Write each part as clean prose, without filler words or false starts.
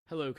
Hello.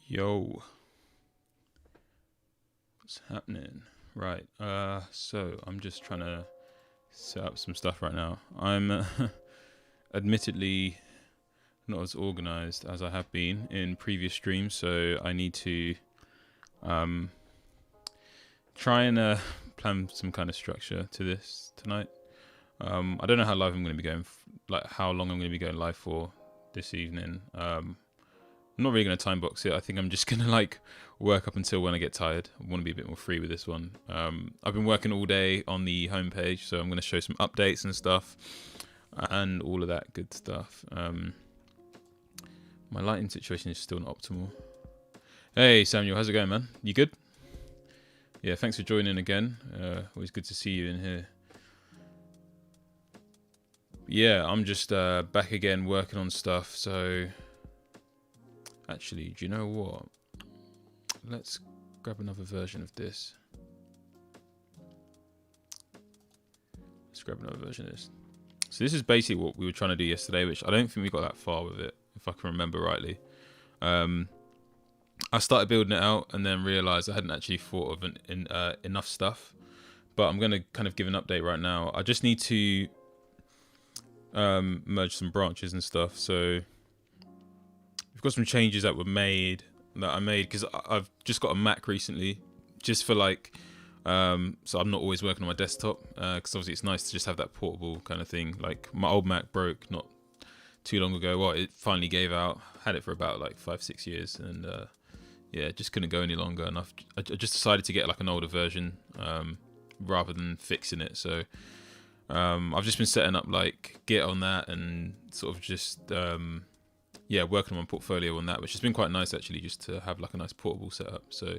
Yo, what's happening? Right, so I'm just trying to set up some stuff right now. I'm admittedly not as organized as I have been in previous streams, so I need to um, try and plan some kind of structure to this tonight. I don't know how live I'm going to be going, like how long I'm going to be going live for this evening. I'm not really going to time box it. I think I'm just going to like work up until when I get tired. I want to be a bit more free with this one. I've been working all day on the homepage, so I'm going to show some updates and stuff and all of that good stuff. My lighting situation is still not optimal. Hey Samuel, how's it going, man? You good? Yeah, thanks for joining again. Always good to see you in here. Yeah, I'm just back again working on stuff, so actually, do you know what? Let's grab another version of this. Let's grab another version of this. So this is basically what we were trying to do yesterday, which I don't think we got that far with it, if I can remember rightly. I started building it out and then realised I hadn't actually thought of enough stuff. But I'm going to kind of give an update right now. I just need to merge some branches and stuff. So we've got some changes that I made because I've just got a Mac recently, just for like, so I'm not always working on my desktop, because obviously it's nice to just have that portable kind of thing. Like my old Mac broke not too long ago. Well, it finally gave out. Had it for about like 5-6 years, and yeah, just couldn't go any longer. And I just decided to get like an older version, rather than fixing it. So I've just been setting up like Git on that and sort of just working on my portfolio on that, which has been quite nice actually, just to have like a nice portable setup. So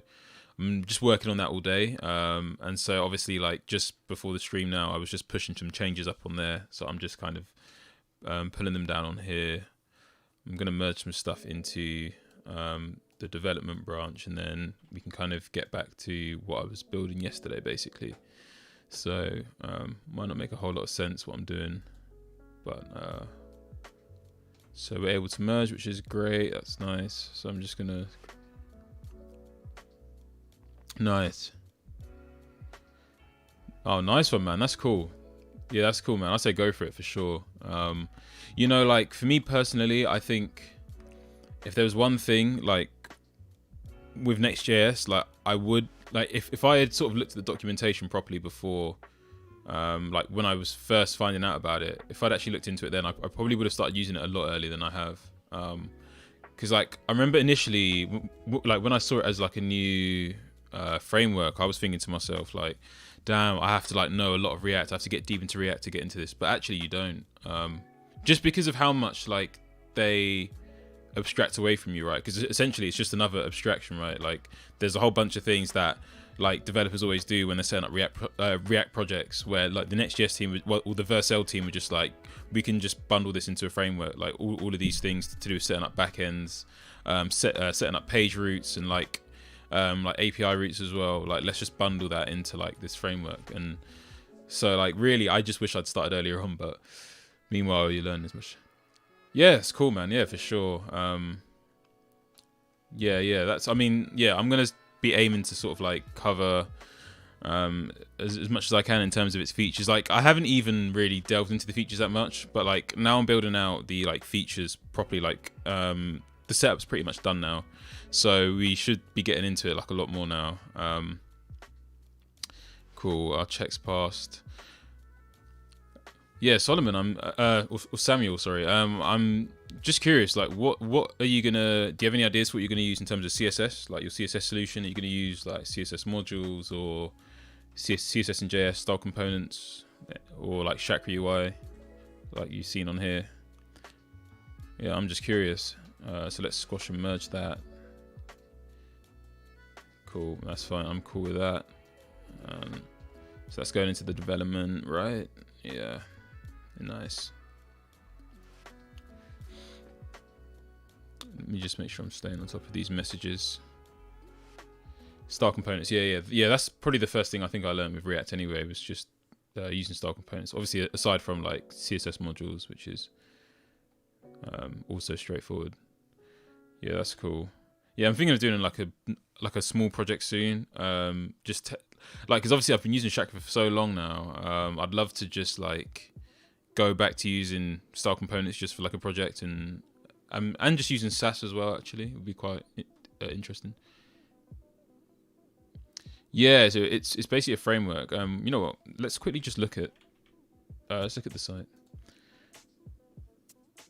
I'm just working on that all day, and so obviously like just before the stream now, I was just pushing some changes up on there. So I'm just kind of pulling them down on here. I'm going to merge some stuff into the development branch, and then we can kind of get back to what I was building yesterday basically. So might not make a whole lot of sense what I'm doing, but so we're able to merge, which is great. That's nice. So I'm just gonna nice. Oh, nice one, man. That's cool. Yeah, that's cool, man. I say go for it for sure. You know, like for me personally, I think if there was one thing like with Next.js, like I would like if I had sort of looked at the documentation properly before, like when I was first finding out about it, if I'd actually looked into it then, I probably would have started using it a lot earlier than I have. Because like I remember initially, like when I saw it as like a new framework, I was thinking to myself like, damn, I have to like know a lot of React. I have to get deep into React to get into this. But actually, you don't. Just because of how much like they abstract away from you, right? Because essentially it's just another abstraction, right? Like there's a whole bunch of things that like developers always do when they're setting up React projects, where like the Next.js team or the Vercel team were just like, we can just bundle this into a framework, like all of these things to do with setting up backends, setting up page routes and like API routes as well. Like let's just bundle that into like this framework. And so like really I just wish I'd started earlier on, but meanwhile you learn as much. Yeah, it's cool, man. Yeah, for sure. Yeah, that's, I mean, yeah, I'm gonna be aiming to sort of like cover as much as I can in terms of its features. Like I haven't even really delved into the features that much, but like now I'm building out the like features properly. Like the setup's pretty much done now, so we should be getting into it like a lot more now. Cool. Our checks passed. Yeah, Solomon, or Samuel, sorry. I'm just curious, like, what are you gonna? Do you have any ideas for what you're gonna use in terms of CSS, like your CSS solution? Are you gonna use like CSS modules or CSS and JS style components, or like Chakra UI, like you've seen on here? Yeah, I'm just curious. So let's squash and merge that. Cool, that's fine. I'm cool with that. So that's going into the development, right? Yeah. Nice. Let me just make sure I'm staying on top of these messages. Style components, yeah. That's probably the first thing I think I learned with React anyway, was just using style components. Obviously, aside from like CSS modules, which is also straightforward. Yeah, that's cool. Yeah, I'm thinking of doing like a small project soon. Just like, because obviously I've been using Chakra for so long now. I'd love to just like go back to using style components just for like a project, and just using Sass as well. Actually, it would be quite interesting. Yeah, so it's basically a framework. You know what? Let's quickly just look at the site.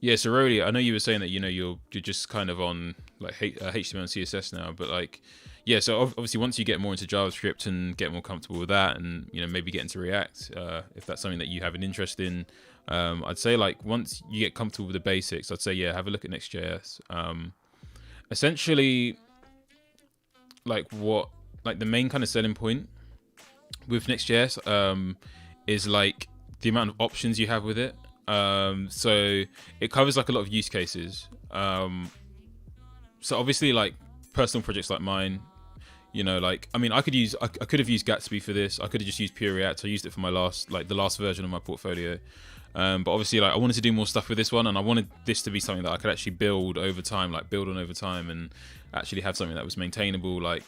Yeah, so Rody, I know you were saying that you're just kind of on like HTML and CSS now, but like yeah, so obviously once you get more into JavaScript and get more comfortable with that, and maybe get into React, if that's something that you have an interest in, I'd say like once you get comfortable with the basics, I'd say yeah, have a look at Next.js. Essentially, like the main kind of selling point with Next.js is like the amount of options you have with it. So it covers like a lot of use cases. So obviously like personal projects like mine, like, I mean, I could have used Gatsby for this. I could have just used pure React. I used it for my the last version of my portfolio. But obviously like I wanted to do more stuff with this one, and I wanted this to be something that I could actually build over time, like build on over time, and actually have something that was maintainable, like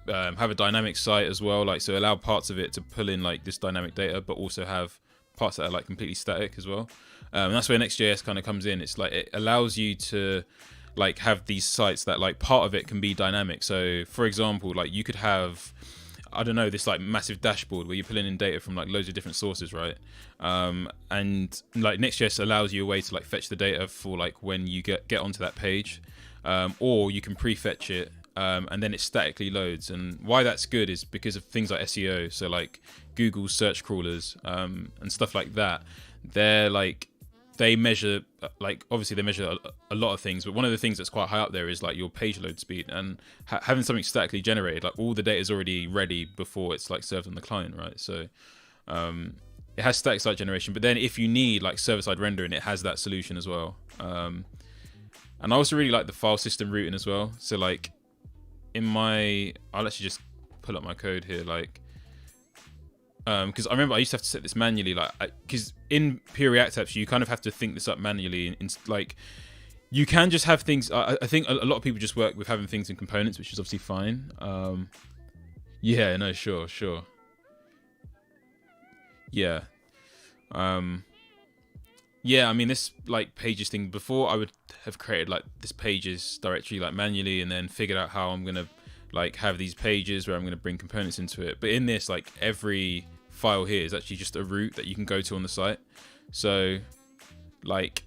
have a dynamic site as well, like so allow parts of it to pull in like this dynamic data, but also have parts that are like completely static as well. And that's where Next.js kind of comes in. It's like it allows you to like have these sites that like part of it can be dynamic. So for example, like you could have, I don't know, this like massive dashboard where you're pulling in data from like loads of different sources, right? And like Next.js allows you a way to like fetch the data for like when you get onto that page, or you can prefetch it, and then it statically loads. And why that's good is because of things like SEO. So like Google search crawlers and stuff like that. They're like, they measure, like obviously they measure a lot of things, but one of the things that's quite high up there is like your page load speed, and having something statically generated, like all the data is already ready before it's like served on the client, right? So it has static site generation, but then if you need like server-side rendering, it has that solution as well. And I also really like the file system routing as well. So like I'll actually just pull up my code here, like because I remember I used to have to set this manually, like because in pure React apps you kind of have to think this up manually, and like you can just have things. I think a lot of people just work with having things in components, which is obviously fine. Yeah, no, sure. yeah. Yeah, I mean, this like pages thing, before I would have created like this pages directory like manually and then figured out how I'm going to like have these pages where I'm going to bring components into it. But in this, like every file here is actually just a route that you can go to on the site. So like,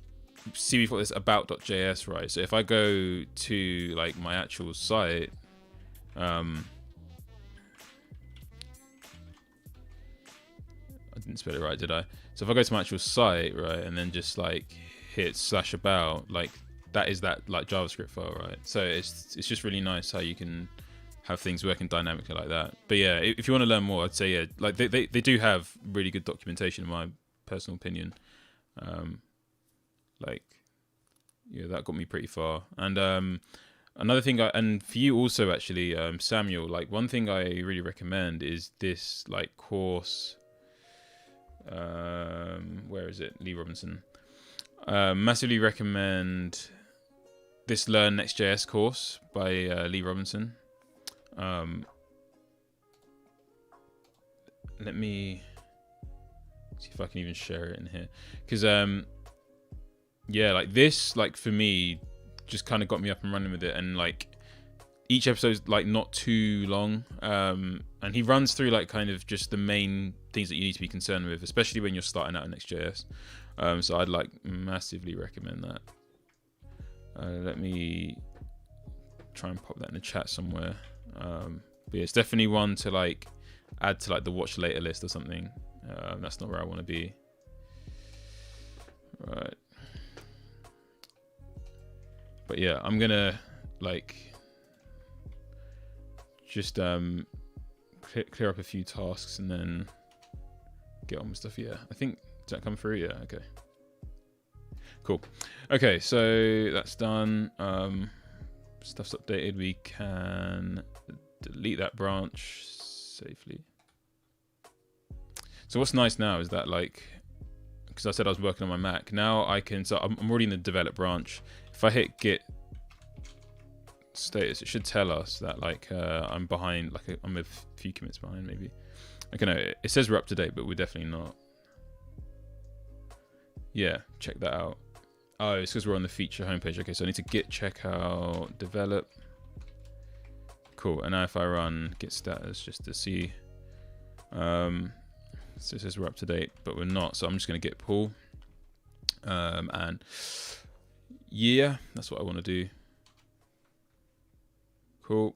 see, we've got this about.js, right? So if I go to like my actual site, I didn't spell it right, did I? So if I go to my actual site, right, and then just like hit /about, like that is that like JavaScript file, right? So it's just really nice how you can have things working dynamically like that. But yeah, if you want to learn more, I'd say yeah, like they do have really good documentation in my personal opinion. Like yeah, that got me pretty far. And another thing, and for you also actually, Samuel, like one thing I really recommend is this like course. Where is it? Lee Robinson. Massively recommend this Learn Next.js course by Lee Robinson. Let me see if I can even share it in here, because yeah, like this, like for me, just kind of got me up and running with it, and like each episode's like not too long, and he runs through like kind of just the main things that you need to be concerned with, especially when you're starting out in Next.js. So I'd like massively recommend that. Let me try and pop that in the chat somewhere. But yeah, it's definitely one to like add to like the watch later list or something. That's not where I want to be. Right. But yeah, I'm gonna like just clear up a few tasks and then get on with stuff. Yeah, I think, did that come through? Yeah, okay. Cool. Okay, so that's done. Stuff's updated. We can delete that branch safely. So what's nice now is that like, because I said I was working on my Mac, now I can, so I'm already in the develop branch. If I hit git status, it should tell us that like I'm behind, like I'm a few commits behind maybe. Okay, no, it says we're up to date, but we're definitely not. Yeah, check that out. Oh, it's because we're on the feature homepage. Okay, so I need to git checkout develop. Cool, and now if I run git status just to see, so it says we're up to date, but we're not. So I'm just gonna git pull, and yeah, that's what I want to do. Cool.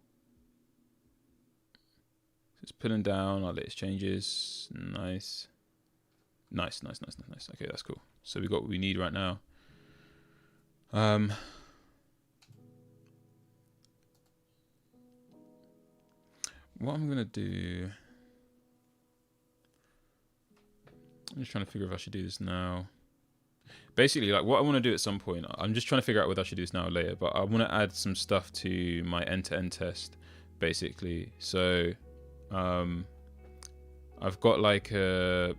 It's pulling down our latest changes. Nice. Nice. Okay, that's cool. So we got what we need right now. What I'm gonna do, I'm just trying to figure if I should do this now. Basically, like what I want to do at some point, I'm just trying to figure out whether I should do this now or later, but I want to add some stuff to my end-to-end test, basically. So I've got like I've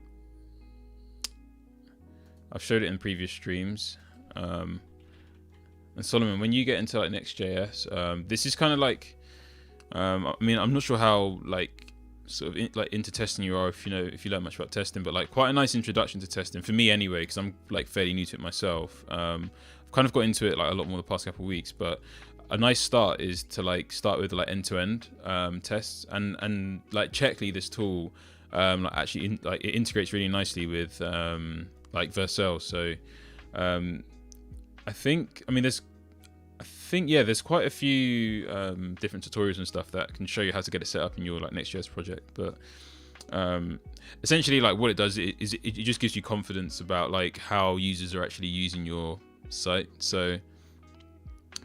showed it in previous streams. And Solomon, when you get into like Next.js, this is kind of like, I mean, I'm not sure how like sort of into testing you are, if you learn much about testing, but like quite a nice introduction to testing for me anyway, because I'm like fairly new to it myself. I've kind of got into it like a lot more the past couple of weeks, but a nice start is to like start with like end-to-end tests, and like Checkly, this tool, like actually it integrates really nicely with like Vercel. So I think there's quite a few different tutorials and stuff that can show you how to get it set up in your like Next.js project. But essentially, like what it does is it just gives you confidence about like how users are actually using your site. So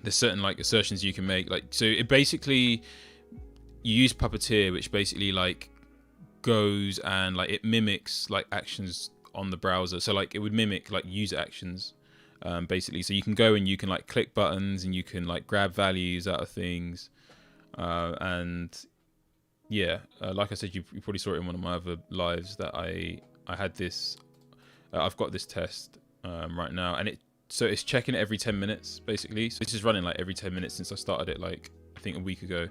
there's certain like assertions you can make. Like, so it basically, you use Puppeteer, which basically like goes and like it mimics like actions on the browser. So like it would mimic like user actions. Basically, so you can go and you can like click buttons and you can like grab values out of things, and yeah, like I said, you probably saw it in one of my other lives that I had this. I've got this test right now, and it's checking it every 10 minutes basically. So this is running like every 10 minutes since I started it, like I think a week ago.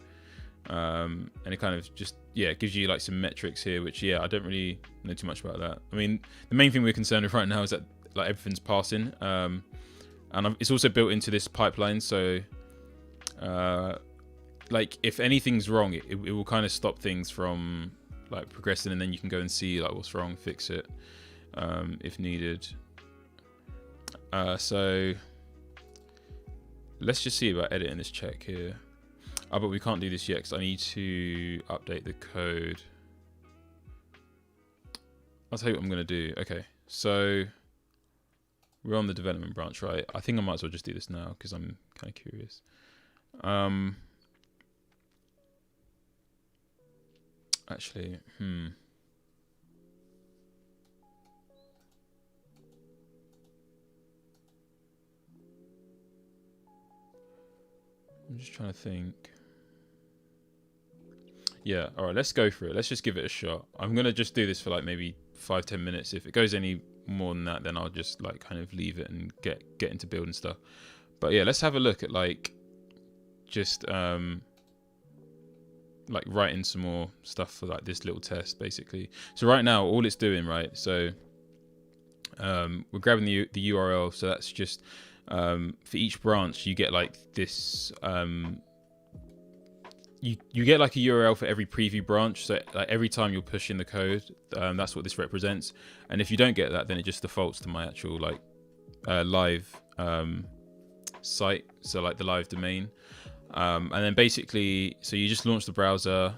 And it kind of just, yeah, it gives you like some metrics here, which, yeah, I don't really know too much about that. I mean, the main thing we're concerned with right now is that like everything's passing, and it's also built into this pipeline, so like if anything's wrong, it will kind of stop things from like progressing, and then you can go and see like what's wrong, fix it if needed. So let's just see about editing this check here. Oh, but we can't do this yet because I need to update the code. I'll tell you what I'm going to do. Okay, so we're on the development branch, right? I think I might as well just do this now because I'm kind of curious. Actually, I'm just trying to think. Yeah, all right, let's go for it. Let's just give it a shot. I'm going to just do this for like maybe 5-10 minutes. If it goes any more than that, then I'll just like kind of leave it and get into building stuff. But yeah, let's have a look at like just like writing some more stuff for like this little test basically. So right now all it's doing, right, so we're grabbing the URL, so that's just for each branch you get like this you get like a URL for every preview branch, so like every time you're pushing the code, that's what this represents. And if you don't get that, then it just defaults to my actual like live site, so like the live domain. And then basically, so you just launch the browser,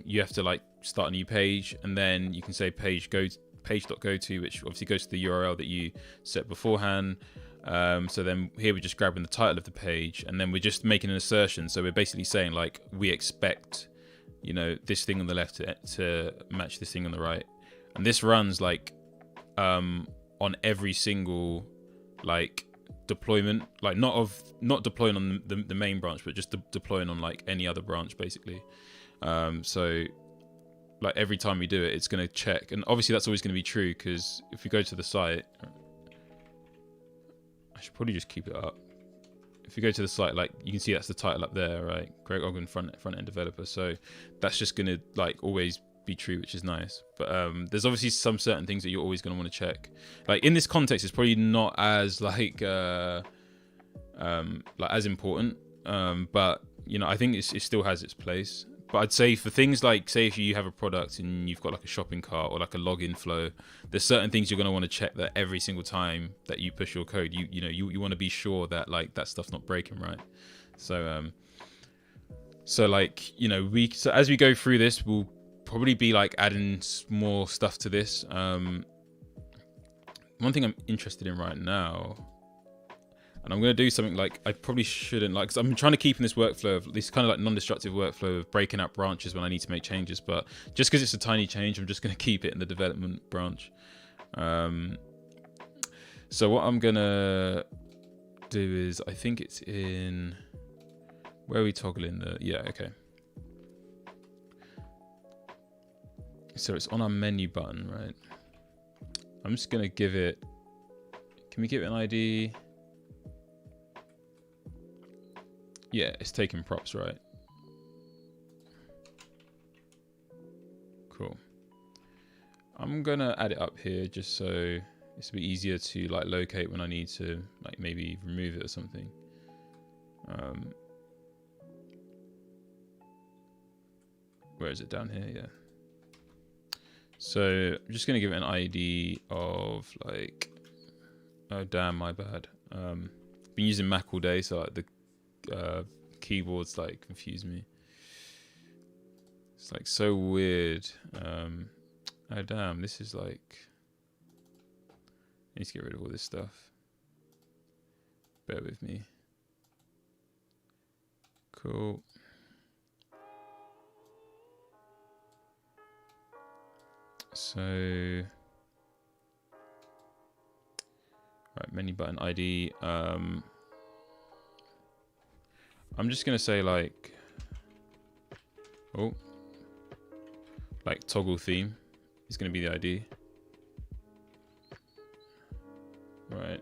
you have to like start a new page, and then you can say page.goto, which obviously goes to the URL that you set beforehand. So then here we're just grabbing the title of the page, and then we're just making an assertion. So we're basically saying like we expect, you know, this thing on the left to match this thing on the right, and this runs like on every single like deployment, like not deploying on the main branch, but just deploying on like any other branch basically. So like every time we do it, it's going to check, and obviously that's always going to be true, because if we go to the site, I should probably just keep it up. If you go to the site, like you can see that's the title up there, right? Greg Ogden, front end developer. So that's just going to like always be true, which is nice. But there's obviously some certain things that you're always going to want to check. Like in this context, it's probably not as like as important. But you know, I think it still has its place. But I'd say for things like, say if you have a product and you've got like a shopping cart or like a login flow, there's certain things you're going to want to check that every single time that you push your code, you want to be sure that like that stuff's not breaking, right? So so like, you know, so as we go through this, we'll probably be like adding more stuff to this. One thing I'm interested in right now, and I'm going to do something like I probably shouldn't, like, cause I'm trying to keep in this workflow of this kind of like non-destructive workflow of breaking up branches when I need to make changes. But just because it's a tiny change, I'm just going to keep it in the development branch. So what I'm going to do is, I think it's in, where are we toggling the, yeah, okay. So it's on our menu button, right? I'm just going to give it, can we give it an ID? Yeah, it's taking props, right? Cool. I'm gonna add it up here just so it's a bit easier to like locate when I need to like maybe remove it or something. Where is it? Down here? Yeah. So I'm just gonna give it an ID of like, oh damn, my bad. Been using Mac all day, so like the keyboards like confuse me. It's like so weird. Oh damn, this is like, I need to get rid of all this stuff. Bear with me. Cool. So right, menu button ID. I'm just gonna say like, like toggle theme is gonna be the ID. Right.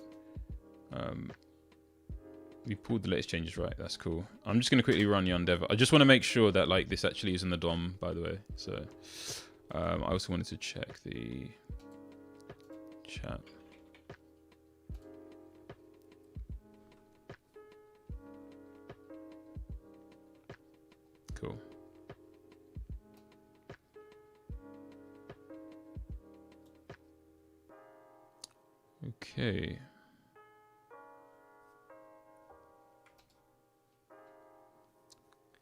we pulled the latest changes, right? That's cool. I'm just gonna quickly run yarn dev. I just want to make sure that like this actually is in the DOM, by the way. So I also wanted to check the chat. Cool. Okay.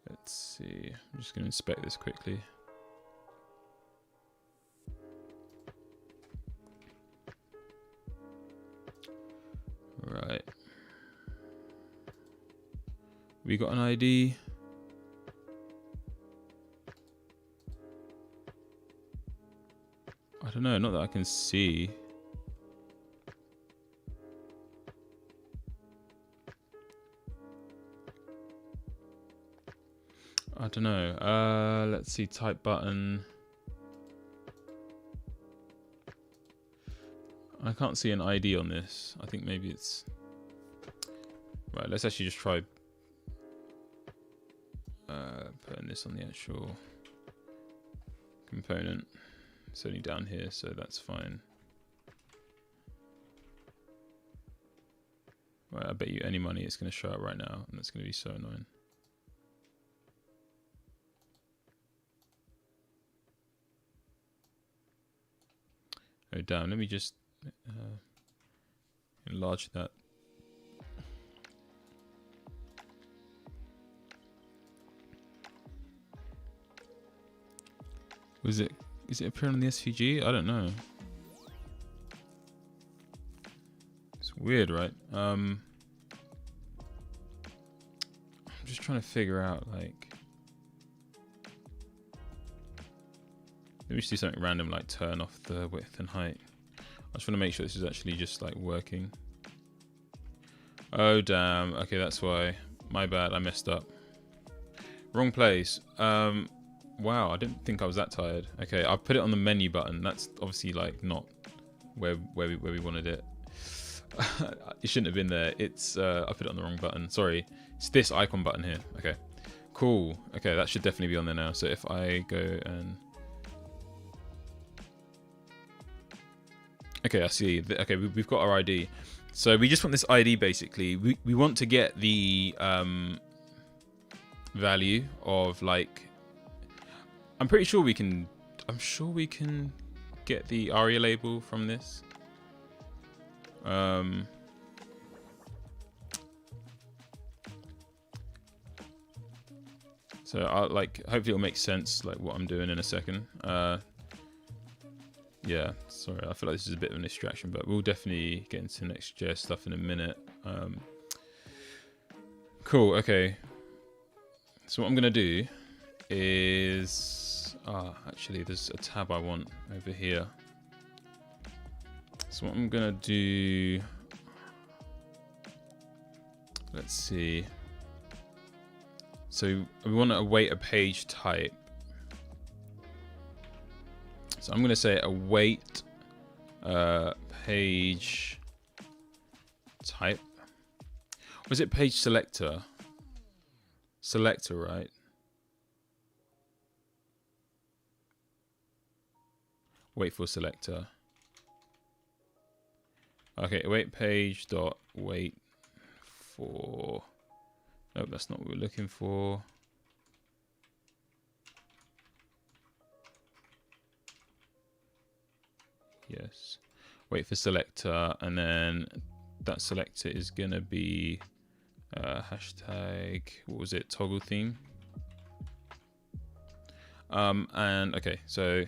Let's see. I'm just going to inspect this quickly. Right. We got an ID. I don't know, not that I can see. I don't know. Let's see, type button. I can't see an ID on this. I think maybe it's... Right, let's actually just try putting this on the actual component. It's only down here, so that's fine. Right, I bet you any money it's going to show up right now, and that's going to be so annoying. Oh damn, let me just enlarge that. Is it appearing on the SVG? I don't know. It's weird, right? I'm just trying to figure out like, let me just do something random like turn off the width and height. I just want to make sure this is actually just like working. Oh damn, okay, that's why. My bad, I messed up. Wrong place. Wow, I didn't think I was that tired. Okay, I put it on the menu button. That's obviously like not where we wanted it. It shouldn't have been there. It's I put it on the wrong button. Sorry. It's this icon button here. Okay. Cool. Okay, that should definitely be on there now. So if I go and okay, I see. Okay, we've got our ID. So we just want this ID basically. We want to get the value of like, I'm pretty sure we can, I'm sure we can get the ARIA label from this. So I'll like, hopefully it'll make sense like what I'm doing in a second. Yeah, sorry, I feel like this is a bit of a distraction, but we'll definitely get into Next.js stuff in a minute. Cool, okay. So what I'm gonna do is, actually there's a tab I want over here. So what I'm gonna do, let's see. So we want to await a page type. So I'm going to say await page type. Was it page selector? Selector, right? Wait for selector. Okay, await page dot wait for. Nope, that's not what we're looking for. Yes. Wait for selector, and then that selector is gonna be hashtag, what was it, toggle theme. And okay, so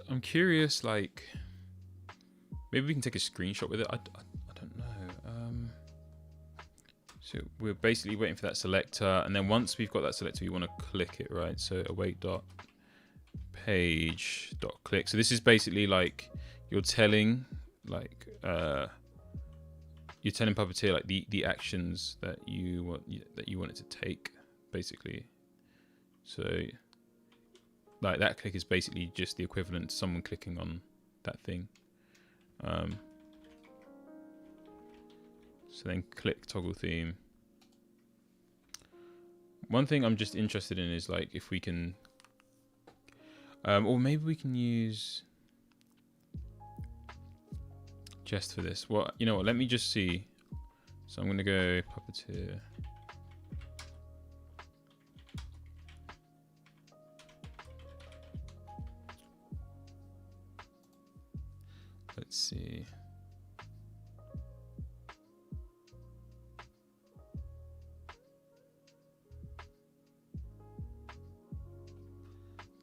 I'm curious, like, maybe we can take a screenshot with it. I don't know. So we're basically waiting for that selector, and then once we've got that selector, we want to click it, right? So await dot page dot click. So this is basically like you're telling like you're telling Puppeteer like the actions that you want it to take, basically. So like that click is basically just the equivalent to someone clicking on that thing. So then click toggle theme. One thing I'm just interested in is like if we can, or maybe we can use Jest for this. Well, you know what? Let me just see. So I'm gonna go Puppeteer. Let's see.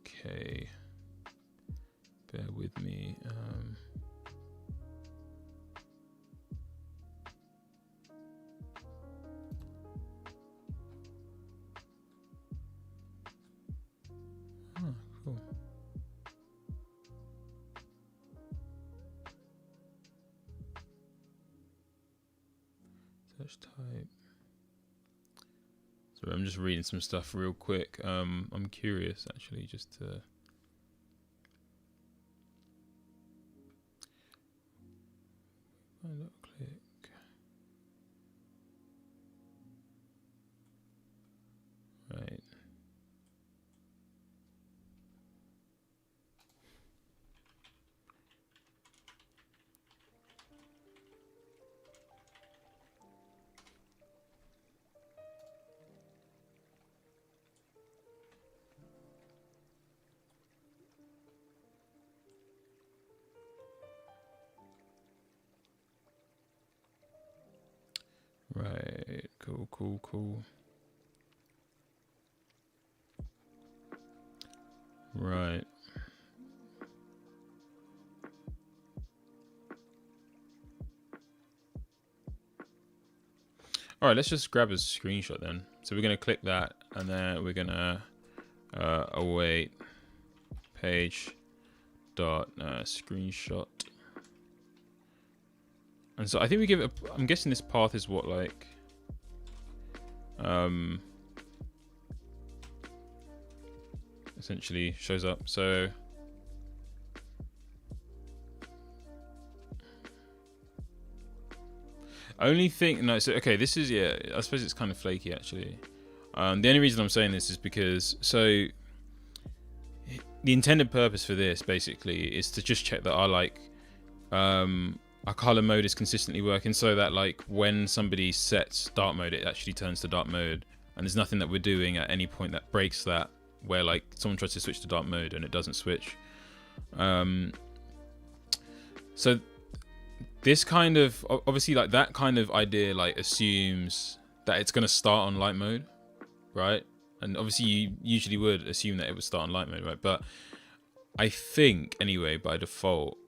Okay. Bear with me. Oh, cool. Search type. Sorry, I'm just reading some stuff real quick. I'm curious actually, just to. Click. Right. Right, cool. Right. All right, let's just grab a screenshot then. So we're gonna click that, and then we're gonna await page dot screenshot. And so I think we give it I'm guessing this path is what like essentially shows up. So only thing so okay, this is I suppose it's kind of flaky actually. The only reason I'm saying this is because so the intended purpose for this basically is to just check that our color mode is consistently working, so that like when somebody sets dark mode, it actually turns to dark mode, and there's nothing that we're doing at any point that breaks that, where like someone tries to switch to dark mode and it doesn't switch. So this kind of obviously like that kind of idea like assumes that it's going to start on light mode, right? And obviously you usually would assume that it would start on light mode, right? But I think anyway by default,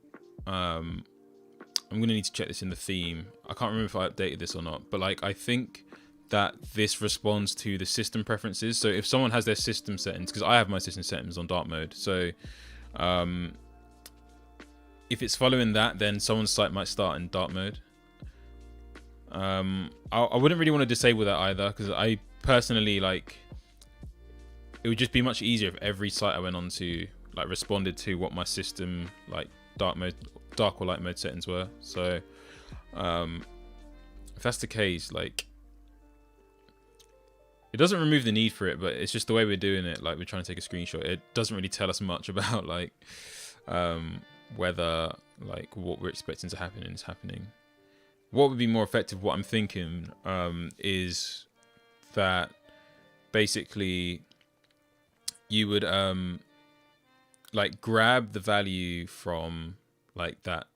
I'm going to need to check this in the theme. I can't remember if I updated this or not, but like I think that this responds to the system preferences. So if someone has their system settings, because I have my system settings on dark mode, so if it's following that, then someone's site might start in dark mode. I wouldn't really want to disable that either, because I personally like it would just be much easier if every site I went on to like responded to what my system like dark or light mode settings were. So if that's the case, like it doesn't remove the need for it, but it's just the way we're doing it. Like we're trying to take a screenshot, it doesn't really tell us much about like whether like what we're expecting to happen is happening. What would be more effective, what I'm thinking, is that basically you would like grab the value from like that.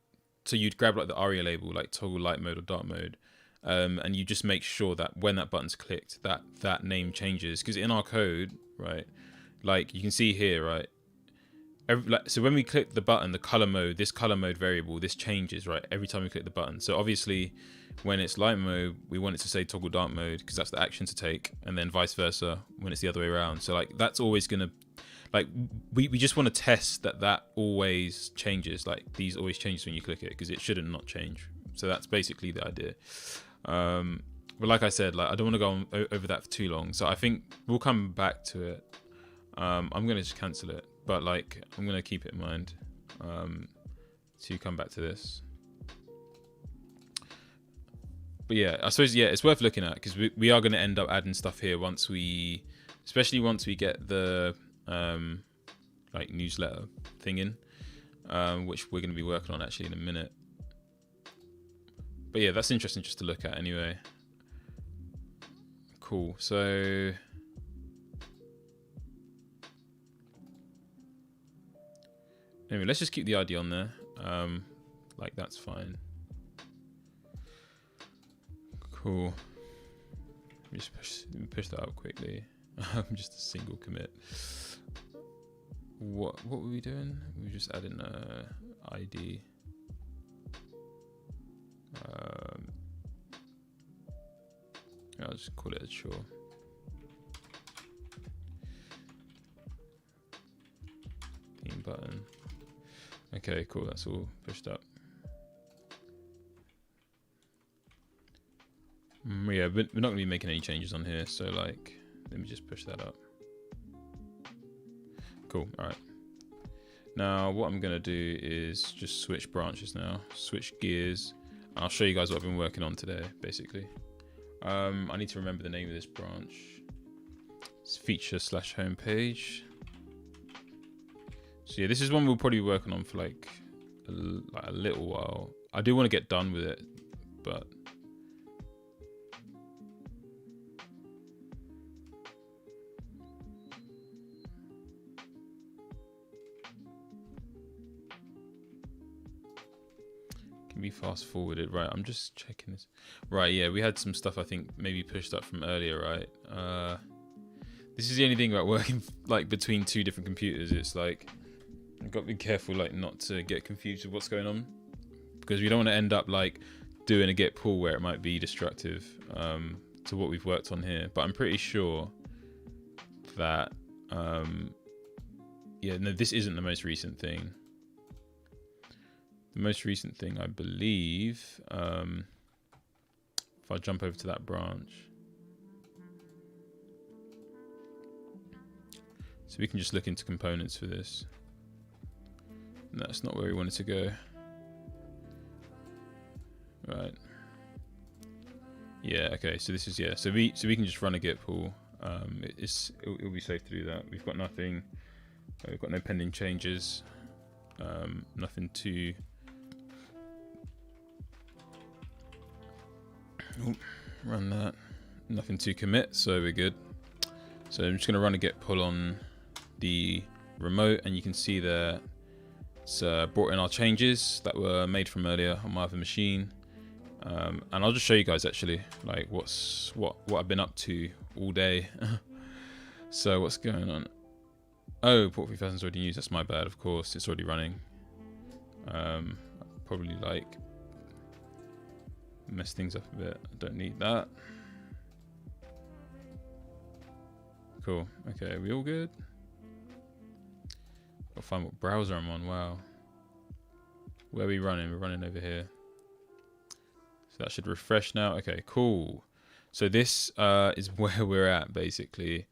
So you'd grab like the ARIA label, like toggle light mode or dark mode, and you just make sure that when that button's clicked, that name changes. Because in our code, right, like you can see here, right, so when we click the button, the color mode, this color mode variable, this changes, right, every time we click the button. So obviously when it's light mode, we want it to say toggle dark mode because that's the action to take, and then vice versa when it's the other way around. So like that's always gonna, like we just want to test that always changes, like these always changes when you click it, because it shouldn't not change So that's basically the idea. But like I said, like I don't want to go on over that for too long. So I think we'll come back to it. I'm going to just cancel it. But like I'm going to keep it in mind to come back to this. But yeah, I suppose, yeah, it's worth looking at because we are going to end up adding stuff here especially once we get the like newsletter thing in, which we're going to be working on actually in a minute. But yeah, that's interesting just to look at anyway. Cool. So anyway, let's just keep the ID on there. Like that's fine. Cool. Let me just push that up quickly. Just a single commit. What were we doing? We were just adding ID. I'll just call it a sure. Theme button. Okay, cool. That's all pushed up. Yeah, we're not going to be making any changes on here, so like, let me just push that up. Cool. All right. Now, what I'm going to do is just switch branches now, switch gears. I'll show you guys what I've been working on today, basically. I need to remember the name of this branch. It's feature/homepage. So yeah, this is one we'll probably be working on for like a little while. I do want to get done with it, but can be fast forwarded. Right, I'm just checking this. Right, yeah, we had some stuff I think maybe pushed up from earlier, right? This is the only thing about working like between two different computers. It's like you've got to be careful like not to get confused with what's going on, because we don't want to end up like doing a get pull where it might be destructive to what we've worked on here. But I'm pretty sure that yeah, no, this isn't the most recent thing. The most recent thing, I believe, if I jump over to that branch, so we can just look into components for this. And that's not where we wanted to go. Right. Yeah. Okay. So this is, yeah. So we can just run a git pull. It'll be safe to do that. We've got nothing. We've got no pending changes. Nothing to. Run that. Nothing to commit, so we're good. So I'm just going to run a git pull on the remote, and you can see there it's brought in our changes that were made from earlier on my other machine. And I'll just show you guys actually like what I've been up to all day. So what's going on? Oh, port 3000 is already used. That's my bad, of course. It's already running. Probably like mess things up a bit. I don't need that. Cool. Okay, we all good? I'll find what browser I'm on. Wow. Where are we running? We're running over here. So that should refresh now. Okay, cool. So this is where we're at basically.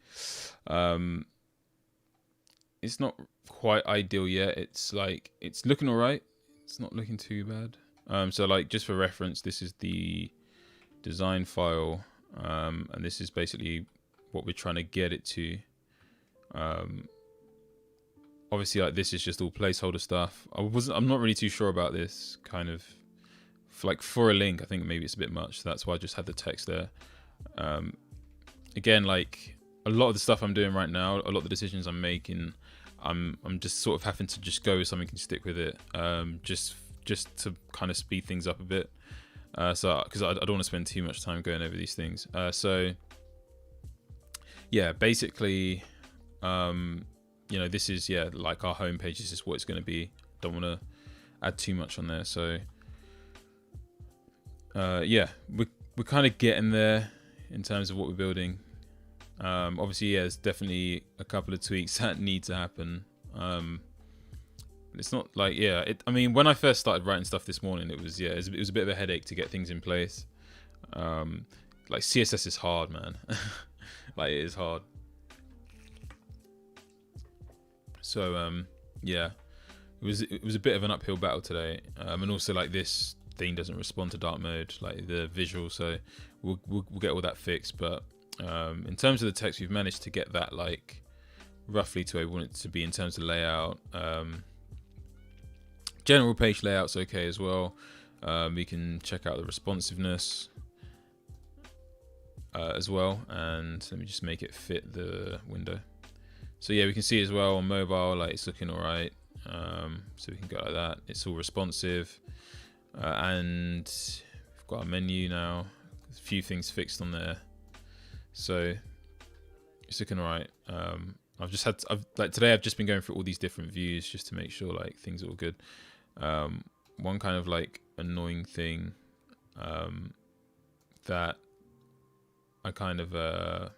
It's not quite ideal yet. It's like, it's looking all right. It's not looking too bad. So like just for reference, this is the design file. And this is basically what we're trying to get it to. Obviously like this is just all placeholder stuff. I'm not really too sure about this kind of for a link. I think maybe it's a bit much. So that's why I just had the text there. Again, like a lot of the stuff I'm doing right now, a lot of the decisions I'm making, I'm just sort of having to just go with something and stick with it. Just to kind of speed things up a bit. So because I don't want to spend too much time going over these things. So yeah, basically, you know, this is, yeah, like our homepage. This is what it's going to be. Don't want to add too much on there. So yeah, we're kind of getting there in terms of what we're building. Obviously, yeah, there's definitely a couple of tweaks that need to happen. It's not like, yeah. I mean, when I first started writing stuff this morning, it was a bit of a headache to get things in place. Like CSS is hard, man. Like, it is hard. So yeah, it was a bit of an uphill battle today. And also, like, this thing doesn't respond to dark mode, like the visual. So we'll get all that fixed. But in terms of the text, we've managed to get that like roughly to where we want it to be in terms of layout. General page layout's okay as well. We can check out the responsiveness as well, and let me just make it fit the window. So yeah, we can see as well on mobile, like, it's looking all right. So we can go like that. It's all responsive, and we've got our menu now. There's a few things fixed on there, so it's looking all right. I've today I've just been going through all these different views just to make sure like things are all good. One kind of like annoying thing that I kind of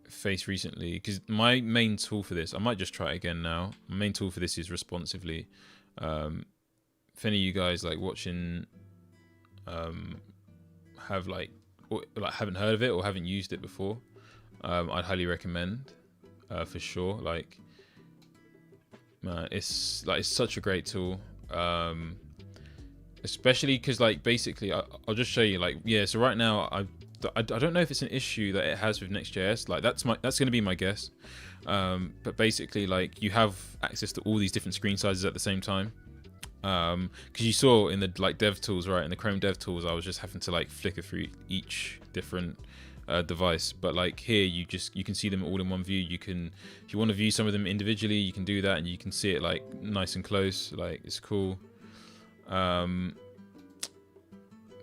faced recently, because my main tool for this, I might just try it again now. My main tool for this is responsively. If any of you guys like watching have like haven't heard of it or haven't used it before, I'd highly recommend for sure. Like, man, it's such a great tool, especially because like basically I'll just show you, like, yeah. So right now I don't know if it's an issue that it has with Next.js. Like, that's going to be my guess. But basically, like, you have access to all these different screen sizes at the same time. Because you saw in the like dev tools, right? In the Chrome dev tools, I was just having to like flicker through each different device. But like here, you can see them all in one view. You can, if you want to view some of them individually, you can do that, and you can see it like nice and close. Like, it's cool. But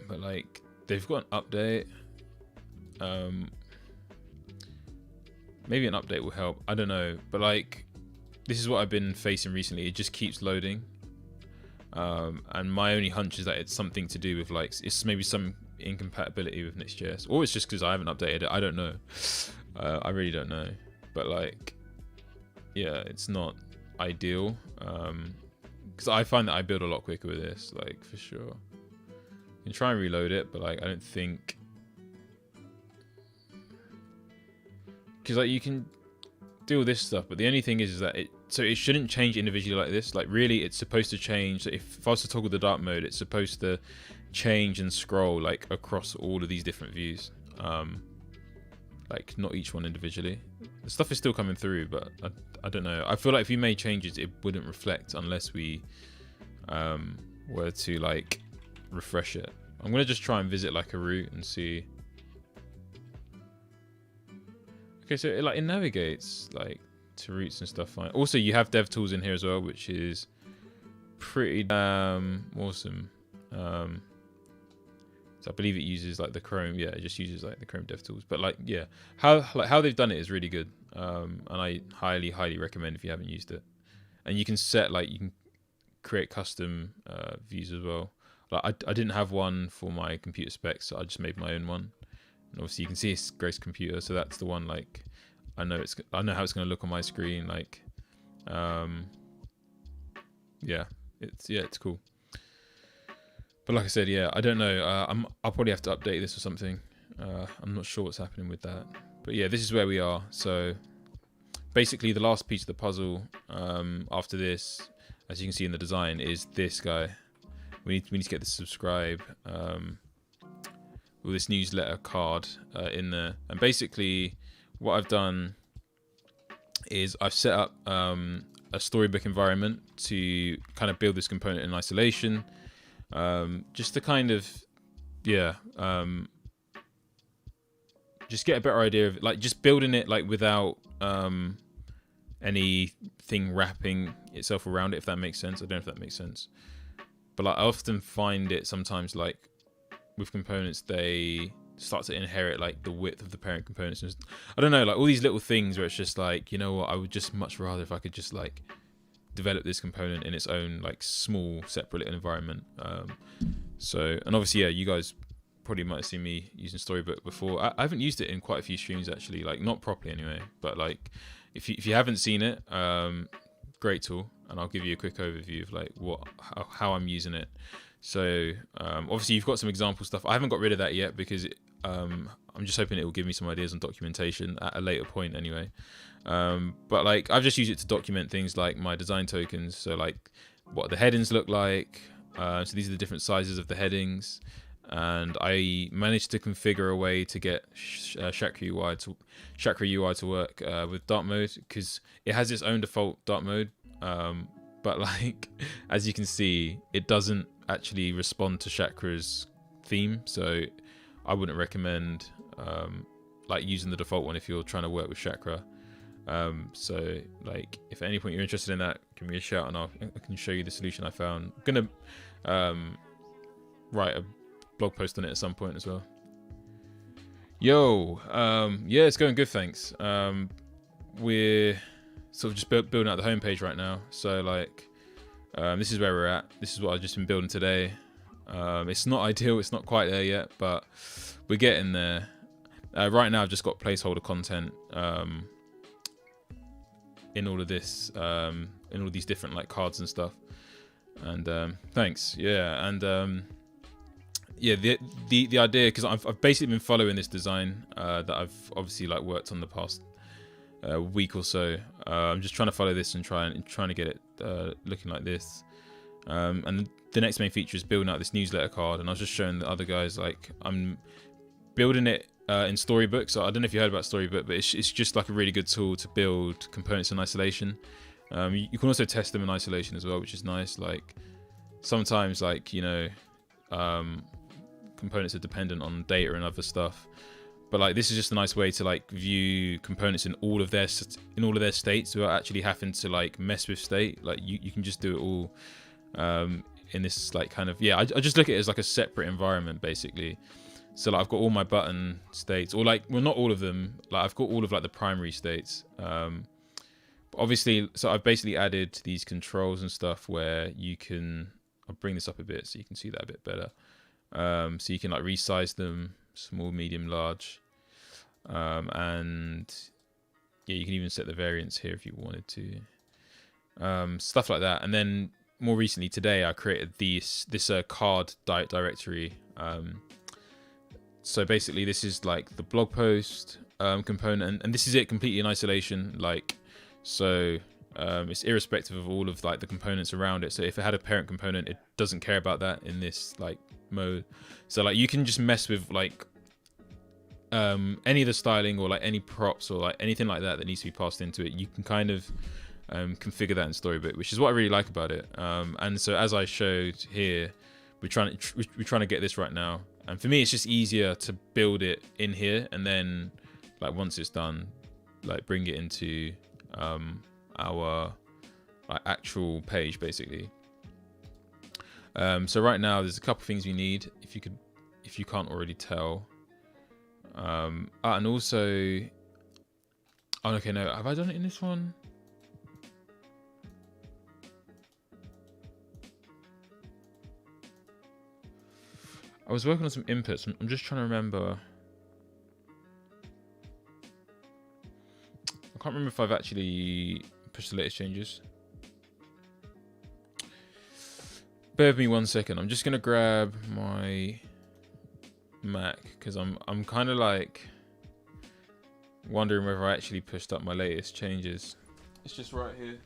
like, they've got an update. Maybe an update will help. I don't know. But like, this is what I've been facing recently. It just keeps loading. And my only hunch is that it's something to do with like, it's maybe some incompatibility with Next.js, or it's just because I haven't updated it. I don't know. I really don't know. But like, yeah, it's not ideal. Because I find that I build a lot quicker with this, like, for sure. You can try and reload it, but like, I don't think, because like you can do all this stuff, but the only thing is that it shouldn't change individually like this. Like, really, it's supposed to change. So if I was to toggle the dark mode, it's supposed to change and scroll like across all of these different views. Like, not each one individually. The stuff is still coming through, but I don't know. I feel like if we made changes, it wouldn't reflect unless we were to like refresh it. I'm gonna just try and visit like a route and see. Okay, so it navigates like to routes and stuff. Fine. Also, you have dev tools in here as well, which is pretty awesome. So I believe it uses like the Chrome. Yeah, it just uses like the Chrome dev tools. But like, yeah, how they've done it is really good. And I highly recommend if you haven't used it. And you can set like, you can create custom views as well. Like, I didn't have one for my computer specs, so I just made my own one. And obviously you can see it's Grace computer, so that's the one. Like, I know how it's going to look on my screen. Like, yeah, it's cool. But like I said, yeah, I don't know. I'll probably have to update this or something. I'm not sure what's happening with that. But yeah, this is where we are. So basically, the last piece of the puzzle after this, as you can see in the design, is this guy. We need to get the subscribe. With this newsletter card in there. And basically what I've done is I've set up a storybook environment to kind of build this component in isolation, just to kind of, yeah, just get a better idea of like just building it like without anything wrapping itself around it, if that makes sense. I don't know if that makes sense, but like, I often find it sometimes like with components, they start to inherit like the width of the parent components. And I don't know, like all these little things where it's just like, you know what, I would just much rather if I could just like develop this component in its own like small separate little environment. So, and obviously, yeah, you guys probably might have seen me using Storybook before. I haven't used it in quite a few streams actually, like not properly anyway, but like if you haven't seen it, great tool, and I'll give you a quick overview of like how I'm using it. So obviously you've got some example stuff. I haven't got rid of that yet because I'm just hoping it will give me some ideas on documentation at a later point anyway. But like I've just used it to document things like my design tokens. So like what the headings look like. So these are the different sizes of the headings. And I managed to configure a way to get Chakra UI to work with dark mode, because it has its own default dark mode. But like, as you can see, it doesn't actually respond to Chakra's theme. So I wouldn't recommend like using the default one if you're trying to work with Chakra. So like, if at any point you're interested in that, give me a shout and I can show you the solution I found. I'm gonna write a blog post on it at some point as well. Yeah, it's going good, thanks. We're sort of just building out the homepage right now. So like, this is where we're at. This is what I've just been building today. It's not ideal, it's not quite there yet, but we're getting there. Right now I've just got placeholder content in all of this, in all these different like cards and stuff. And thanks, yeah. And yeah, the idea, because I've basically been following this design that I've obviously like worked on the past week or so. I'm just trying to follow this and trying to get it looking like this. And the next main feature is building out this newsletter card. And I was just showing the other guys, like, I'm building it in Storybook. So I don't know if you heard about Storybook, but it's just like a really good tool to build components in isolation. You can also test them in isolation as well, which is nice. Like sometimes, like, you know, components are dependent on data and other stuff, but like this is just a nice way to like view components in all of their states without actually having to like mess with state. Like you can just do it all in this like kind of, yeah, I just look at it as like a separate environment basically. So like I've got all my button states, or like, well, not all of them, like I've got all of like the primary states, obviously. So I've basically added these controls and stuff where you can, I'll bring this up a bit so you can see that a bit better. So you can like resize them, small, medium, large, and yeah, you can even set the variance here if you wanted to, stuff like that. And then more recently today, I created this card directory. So basically, this is like the blog post component, and this is it completely in isolation. Like, so it's irrespective of all of like the components around it. So if it had a parent component, it doesn't care about that in this like mode. So like you can just mess with like any of the styling or like any props or like anything like that needs to be passed into it. You can kind of configure that in Storybook, which is what I really like about it. And so as I showed here, we're trying to get this right now. And for me, it's just easier to build it in here, and then like once it's done, like bring it into our like actual page basically. So right now there's a couple things we need, if you can't already tell. And also, oh, okay, no, have I done it in this one? I was working on some inputs. I'm just trying to remember. I can't remember if I've actually pushed the latest changes. Bear with me 1 second. I'm just gonna grab my Mac because I'm kind of like wondering whether I actually pushed up my latest changes. It's just right here.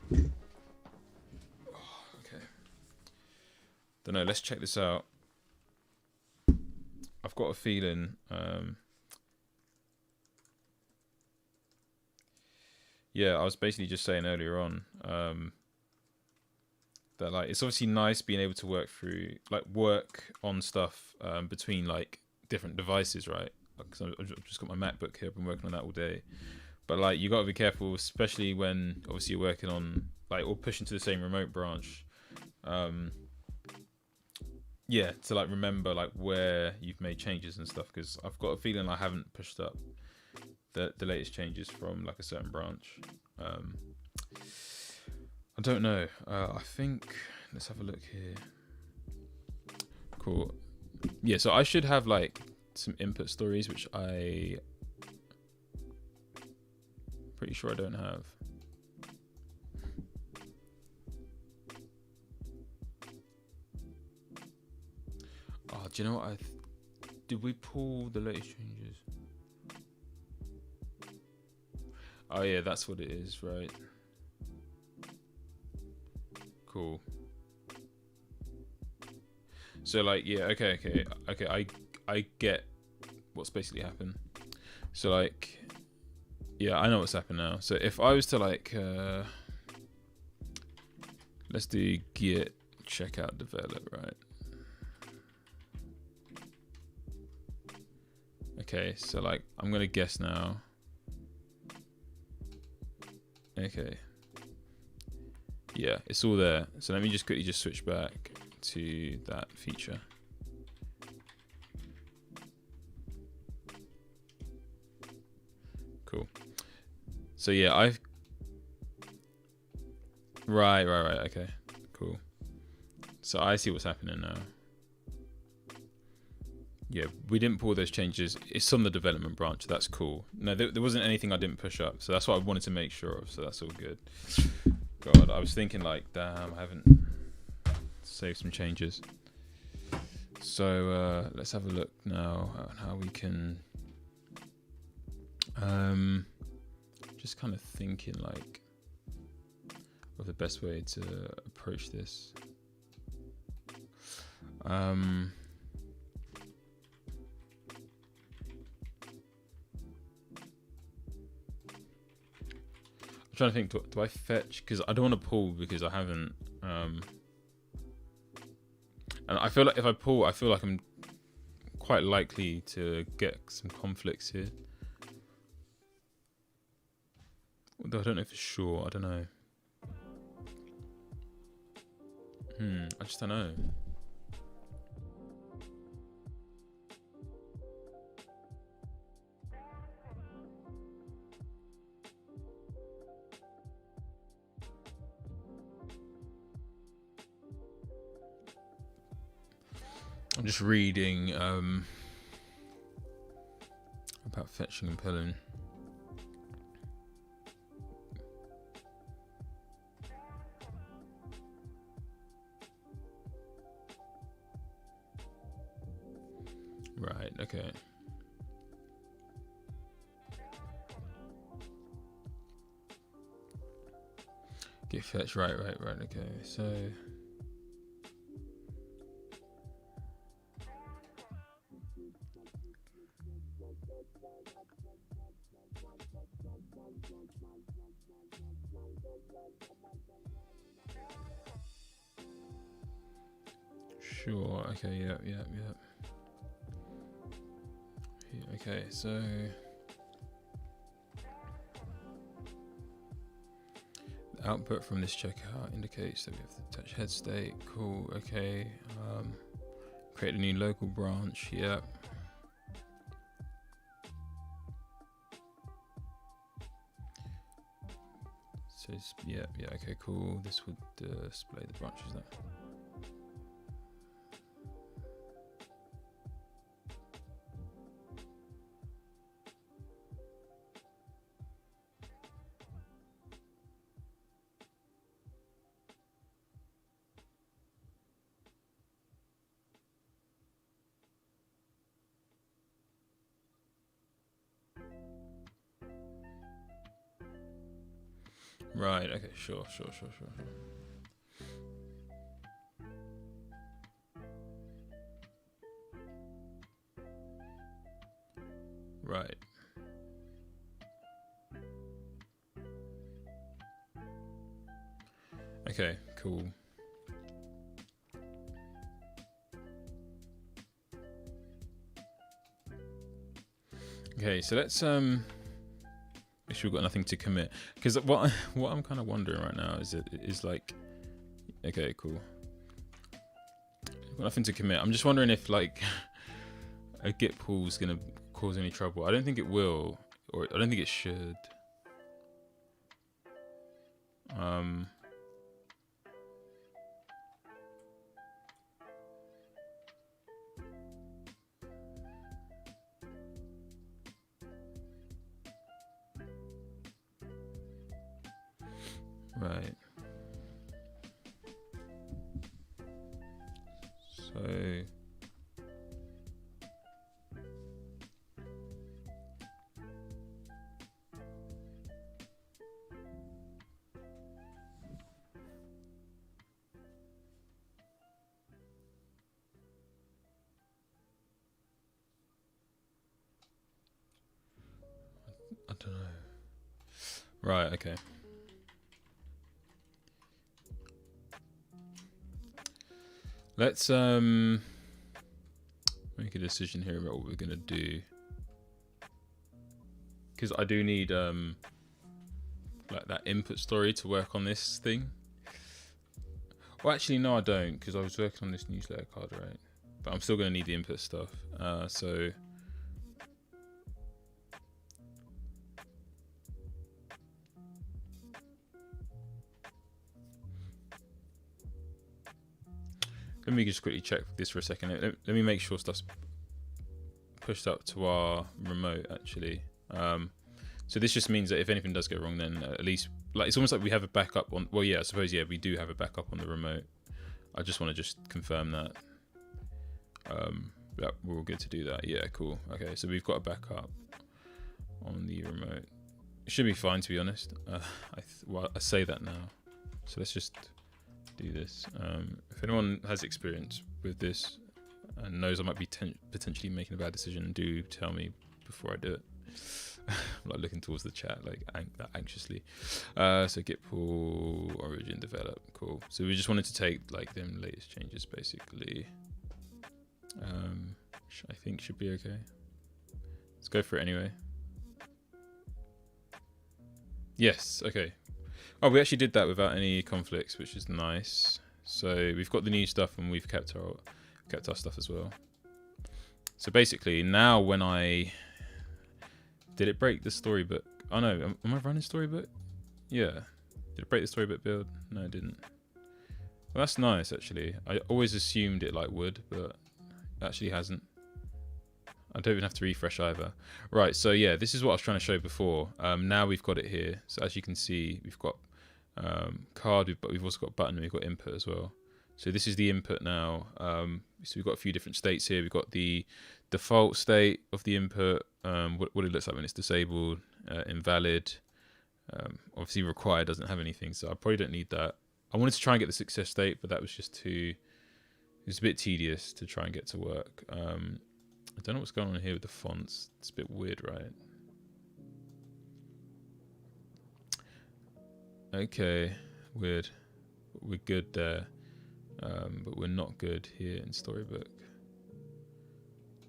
Oh, okay. Don't know. Let's check this out. I've got a feeling. Yeah, I was basically just saying earlier on that like it's obviously nice being able to work on stuff between like different devices, right? Because I've just got my MacBook here. I've been working on that all day. But like you got to be careful, especially when obviously you're working on like or pushing to the same remote branch. Yeah, to like remember like where you've made changes and stuff, because I've got a feeling I haven't pushed up the latest changes from like a certain branch. I don't know. I think let's have a look here. Cool. Yeah, so I should have like some input stories, which I pretty sure I don't have. Do you know what did we pull the latest changes? Oh yeah, that's what it is, right? Cool. So like, yeah, okay. I get what's basically happened. So like, yeah, I know what's happened now. So if I was to like, let's do git checkout develop, right? Okay, so like, I'm gonna guess now. Okay. Yeah, it's all there. So let me just quickly just switch back to that feature. Cool. So yeah, right, okay, cool. So I see what's happening now. Yeah, we didn't pull those changes. It's on the development branch. That's cool. No, there wasn't anything I didn't push up. So that's what I wanted to make sure of. So that's all good. God, I was thinking like, damn, I haven't saved some changes. So let's have a look now at how we can just kind of thinking like of the best way to approach this. I'm trying to think, do I fetch? Because I don't want to pull because I haven't. And I feel like if I pull, I feel like I'm quite likely to get some conflicts here. Although I don't know for sure. I don't know. I just don't know. I'm just reading about fetching and pulling. Right, okay. Get fetch, right, okay. So sure, okay, yeah. Okay, so the output from this checkout indicates that we have to touch head state. Cool, okay. Create a new local branch, yeah. So yeah, okay, cool. This would display the branches there. Right, okay, sure. Right. Okay, cool. Okay, so let's make sure we've got nothing to commit. Because what I'm kind of wondering right now is like, okay, cool. Got nothing to commit. I'm just wondering if like a git pull is gonna cause any trouble. I don't think it will, or I don't think it should. Right. So don't know. Right, okay. Let's make a decision here about what we're gonna do. Because I do need like that input story to work on this thing. Well, actually, no, I don't, because I was working on this newsletter card, right? But I'm still gonna need the input stuff. So let me just quickly check this for a second. Let me make sure stuff's pushed up to our remote, actually. So this just means that if anything does go wrong, then at least, like, it's almost like we have a backup on, well, yeah, I suppose, yeah, we do have a backup on the remote. I just want to just confirm that. Yeah, we're all good to do that. Yeah, cool. Okay, so we've got a backup on the remote. It should be fine, to be honest. I say that now. So let's just do this. If anyone has experience with this and knows I might be potentially making a bad decision, do tell me before I do it. I'm like looking towards the chat like anxiously. So git pull origin develop, cool. So we just wanted to take like them latest changes basically. Which I think should be okay. Let's go for it anyway. Yes, okay. Oh, we actually did that without any conflicts, which is nice. So we've got the new stuff and we've kept our stuff as well. So basically now when did it break the storybook? Oh no, am I running storybook? Yeah. Did it break the storybook build? No, it didn't. Well, that's nice actually. I always assumed it like would, but it actually hasn't. I don't even have to refresh either. Right, so yeah, this is what I was trying to show before. Now we've got it here. So as you can see, we've got card, but we've also got button and we've got input as well. So this is the input now. So we've got a few different states here. We've got the default state of the input, what it looks like when it's disabled, invalid. Obviously required doesn't have anything, so I probably don't need that. I wanted to try and get the success state, but that was just it was a bit tedious to try and get to work. I don't know what's going on here with the fonts. It's a bit weird, right? Okay, weird. We're good there, but we're not good here in Storybook.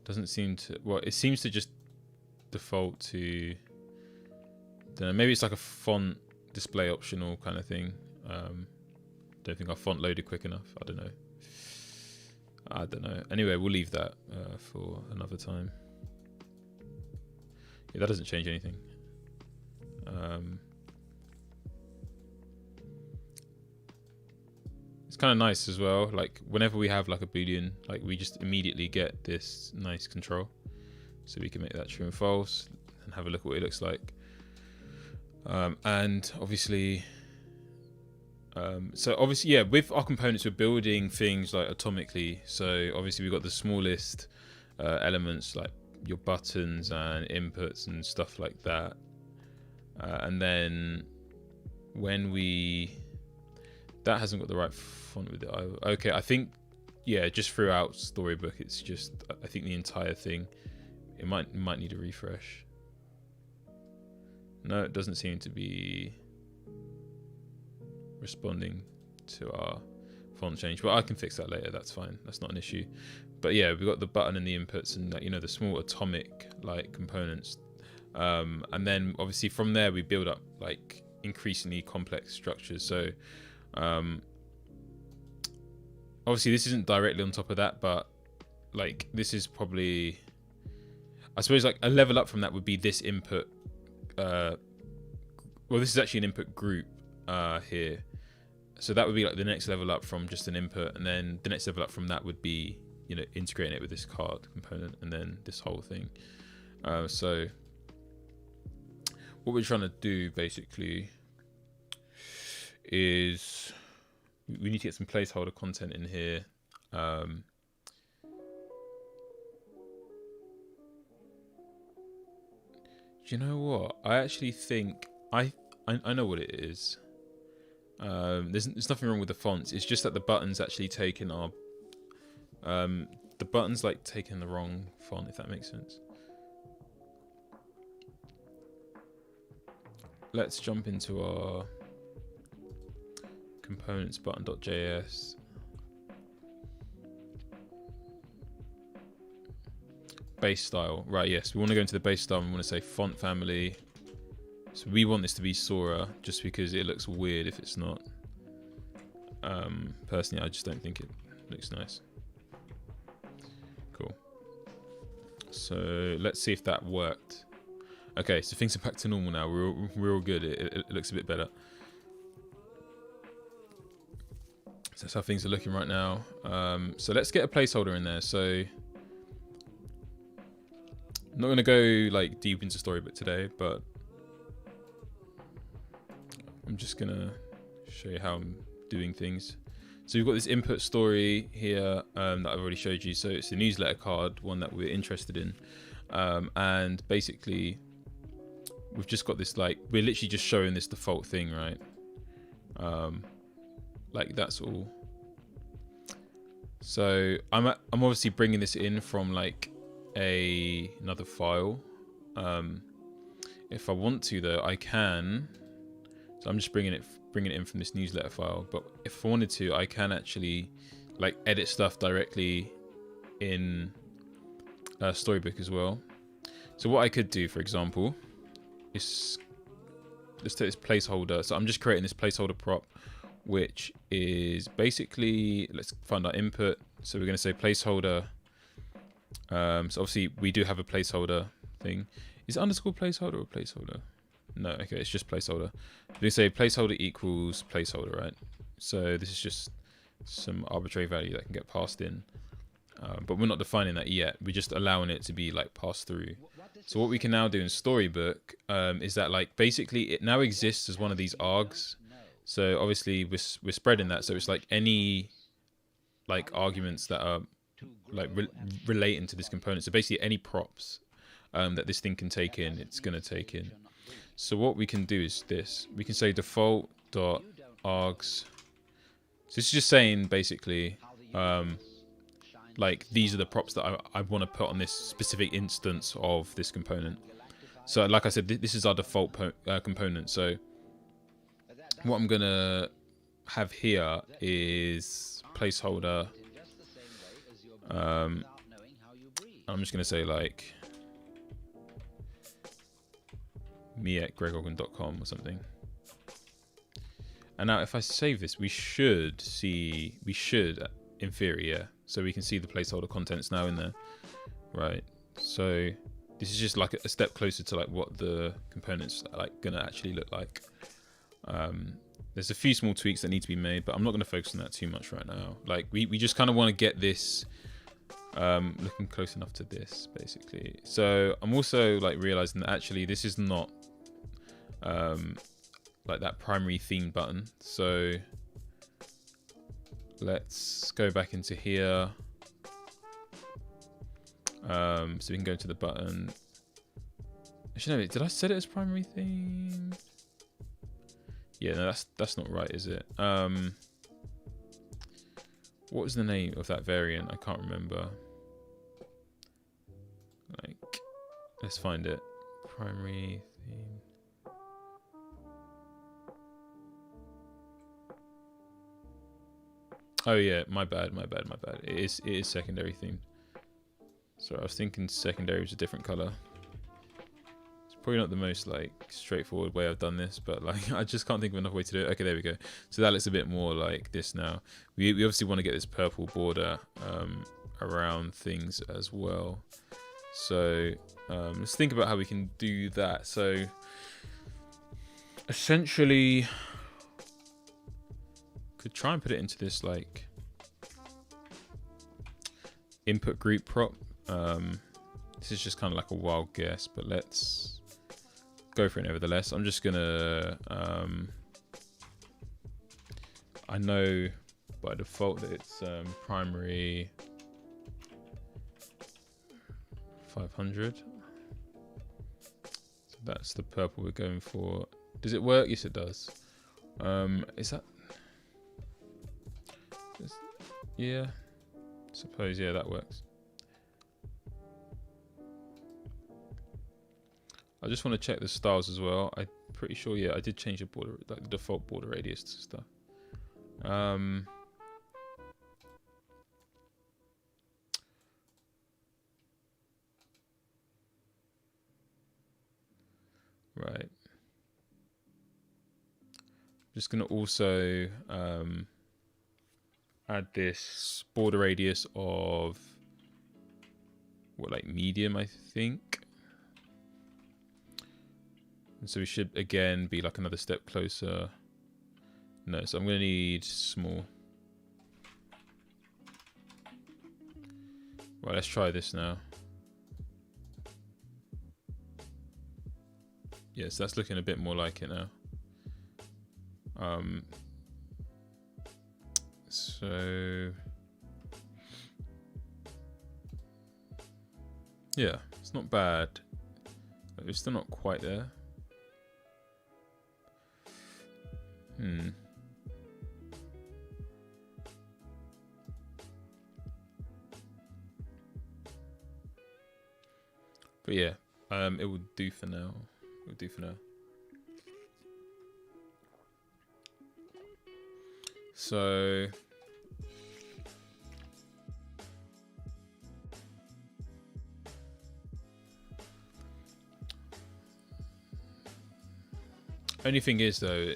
Doesn't seem to. Well, it seems to just default to. Don't know, maybe it's like a font display optional kind of thing. Don't think our font loaded quick enough. I don't know. Anyway, we'll leave that for another time. Yeah, that doesn't change anything. It's kind of nice as well. Like whenever we have like a boolean, like we just immediately get this nice control, so we can make that true and false and have a look at what it looks like. And obviously. So obviously, yeah, with our components, we're building things like atomically. So obviously we've got the smallest elements like your buttons and inputs and stuff like that. And then when that hasn't got the right font with it either. Okay, I think, yeah, just throughout Storybook, it's just, I think the entire thing, it might need a refresh. No, it doesn't seem to be responding to our font change, but I can fix that later. That's fine. That's not an issue. But yeah, we've got the button and the inputs and the small atomic like components, and then obviously from there we build up like increasingly complex structures. So obviously this isn't directly on top of that, but like this is probably, I suppose, like a level up from that would be this input. Well, this is actually an input group here. So that would be like the next level up from just an input, and then the next level up from that would be, integrating it with this card component, and then this whole thing. So what we're trying to do basically is we need to get some placeholder content in here. Do you know what? I actually think I know what it is. There's nothing wrong with the fonts. It's just that the buttons actually taken our the buttons like taking the wrong font, if that makes sense. let's jump into our components button.js. Base style, right? Yes, we want to go into the base style. We want to say font family. So we want this to be Sora, just because it looks weird if it's not. Personally, I just don't think it looks nice. Cool. So let's see if that worked. Okay, so things are back to normal now. We're all good. It looks a bit better. So that's how things are looking right now. So let's get a placeholder in there. So I'm not going to go like deep into Storybook today, but I'm just going to show you how I'm doing things. So we've got this input story here that I've already showed you. So it's a newsletter card, one that we're interested in. And basically, we've just got this, like, we're literally just showing this default thing, right? Like, that's all. So I'm obviously bringing this in from like another file. If I want to, though, I can. So I'm just bringing it in from this newsletter file. But if I wanted to, I can actually like edit stuff directly in Storybook as well. So what I could do, for example, is let's take this placeholder. So I'm just creating this placeholder prop, which is basically, let's find our input. So we're going to say placeholder. So obviously we do have a placeholder thing. Is it underscore placeholder or placeholder? No, okay, it's just placeholder. We say placeholder equals placeholder, right? So this is just some arbitrary value that can get passed in. But we're not defining that yet. We're just allowing it to be like passed through. So what we can now do in Storybook is that like basically it now exists as one of these args. So obviously we're spreading that. So it's like any like arguments that are like relating to this component. So basically any props that this thing can take in, it's going to take in. So what we can do is this. We can say default.args. So this is just saying basically like these are the props that I want to put on this specific instance of this component. So like I said, this is our default component. So what I'm going to have here is placeholder. I'm just going to say like me@gregorgan.com or something. And now if I save this, we should in theory, yeah. So we can see the placeholder contents now in there, right? So this is just like a step closer to like what the components are like gonna actually look like. There's a few small tweaks that need to be made, but I'm not gonna focus on that too much right now. Like we just kind of want to get this looking close enough to this basically. So I'm also like realizing that actually this is not like that primary theme button. So let's go back into here. So we can go to the button. Actually, no, did I set it as primary theme? Yeah, no, that's not right, is it? What was the name of that variant? I can't remember. Like, let's find it. Primary theme. Oh yeah, my bad. It is secondary themed. Sorry, I was thinking secondary was a different color. It's probably not the most like straightforward way I've done this, but like I just can't think of another way to do it. Okay, there we go. So that looks a bit more like this now. We obviously want to get this purple border around things as well. So let's think about how we can do that. So essentially, could try and put it into this like input group prop. This is just kind of like a wild guess, but let's go for it nevertheless. I'm just gonna I know by default that it's primary 500. So that's the purple we're going for. Does it work? Yes, it does. Is that? Yeah, suppose, yeah, that works. I just want to check the styles as well. I pretty sure, yeah, I did change the border, like the default border radius to stuff. Right. Just gonna also add this border radius of what, like medium, I think. And so we should again be like another step closer. No, so I'm gonna need small. Right, let's try this now. Yeah, so that's looking a bit more like it now. So yeah, it's not bad. We're still not quite there. But yeah, it will do for now. It will do for now. So only thing is though,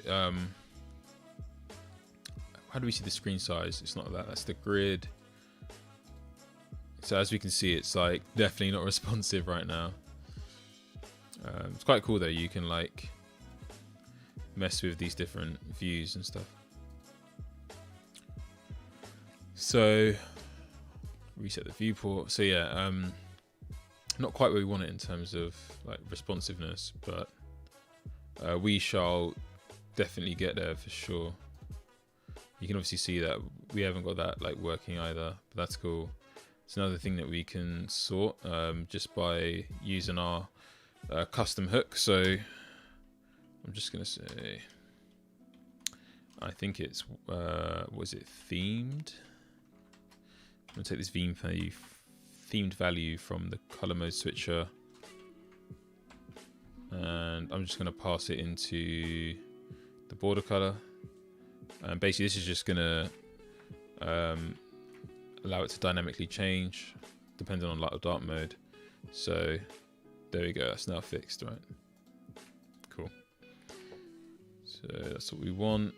how do we see the screen size? It's not that, that's the grid. So as we can see, it's like definitely not responsive right now. It's quite cool though, you can like mess with these different views and stuff. So reset the viewport. So yeah, not quite where we want it in terms of like responsiveness, but we shall definitely get there for sure. You can obviously see that we haven't got that like working either, but that's cool. It's another thing that we can sort just by using our custom hook. So I'm just gonna say, I think it's was it themed? I'm gonna take this themed value from the color mode switcher, and I'm just gonna pass it into the border color. And basically, this is just gonna allow it to dynamically change depending on light or dark mode. So there we go. That's now fixed, right? Cool. So that's what we want.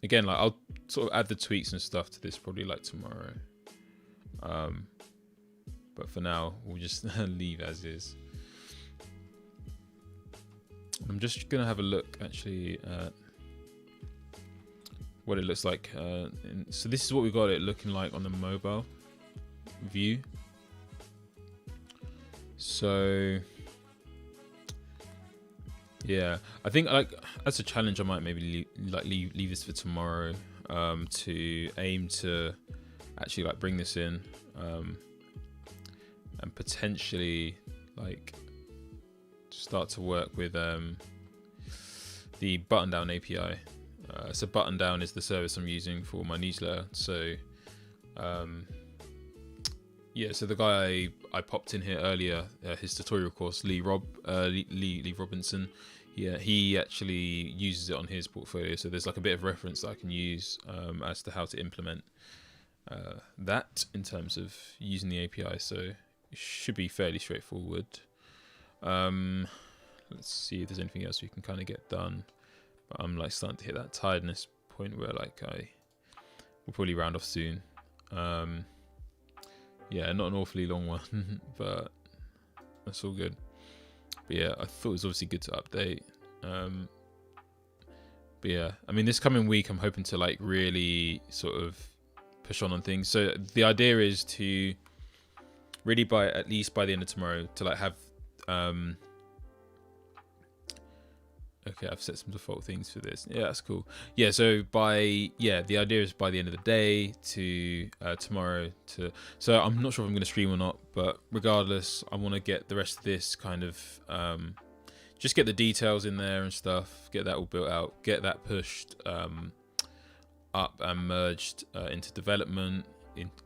Again, like I'll sort of add the tweaks and stuff to this probably like tomorrow. But for now, we'll just leave as is. I'm just gonna have a look actually at what it looks like. So this is what we got it looking like on the mobile view. So yeah, I think like as a challenge, I might maybe leave this for tomorrow to aim to actually like bring this in and potentially like start to work with the button down API. So button down is the service I'm using for my newsletter. So yeah, so the guy I popped in here earlier, his tutorial course, Lee Robinson, he actually uses it on his portfolio. So there's like a bit of reference that I can use as to how to implement that in terms of using the API. So it should be fairly straightforward. Let's see if there's anything else we can kind of get done. But I'm like starting to hit that tiredness point where like we'll probably round off soon. Yeah, not an awfully long one, but that's all good. But yeah, I thought it was obviously good to update. But yeah, I mean, this coming week, I'm hoping to like really sort of push on things. So the idea is to really at least by the end of tomorrow to like have okay, I've set some default things for this. Yeah, that's cool. Yeah, so the idea is by the end of the day to tomorrow to. So I'm not sure if I'm going to stream or not, but regardless, I want to get the rest of this kind of just get the details in there and stuff. Get that all built out. Get that pushed up and merged into development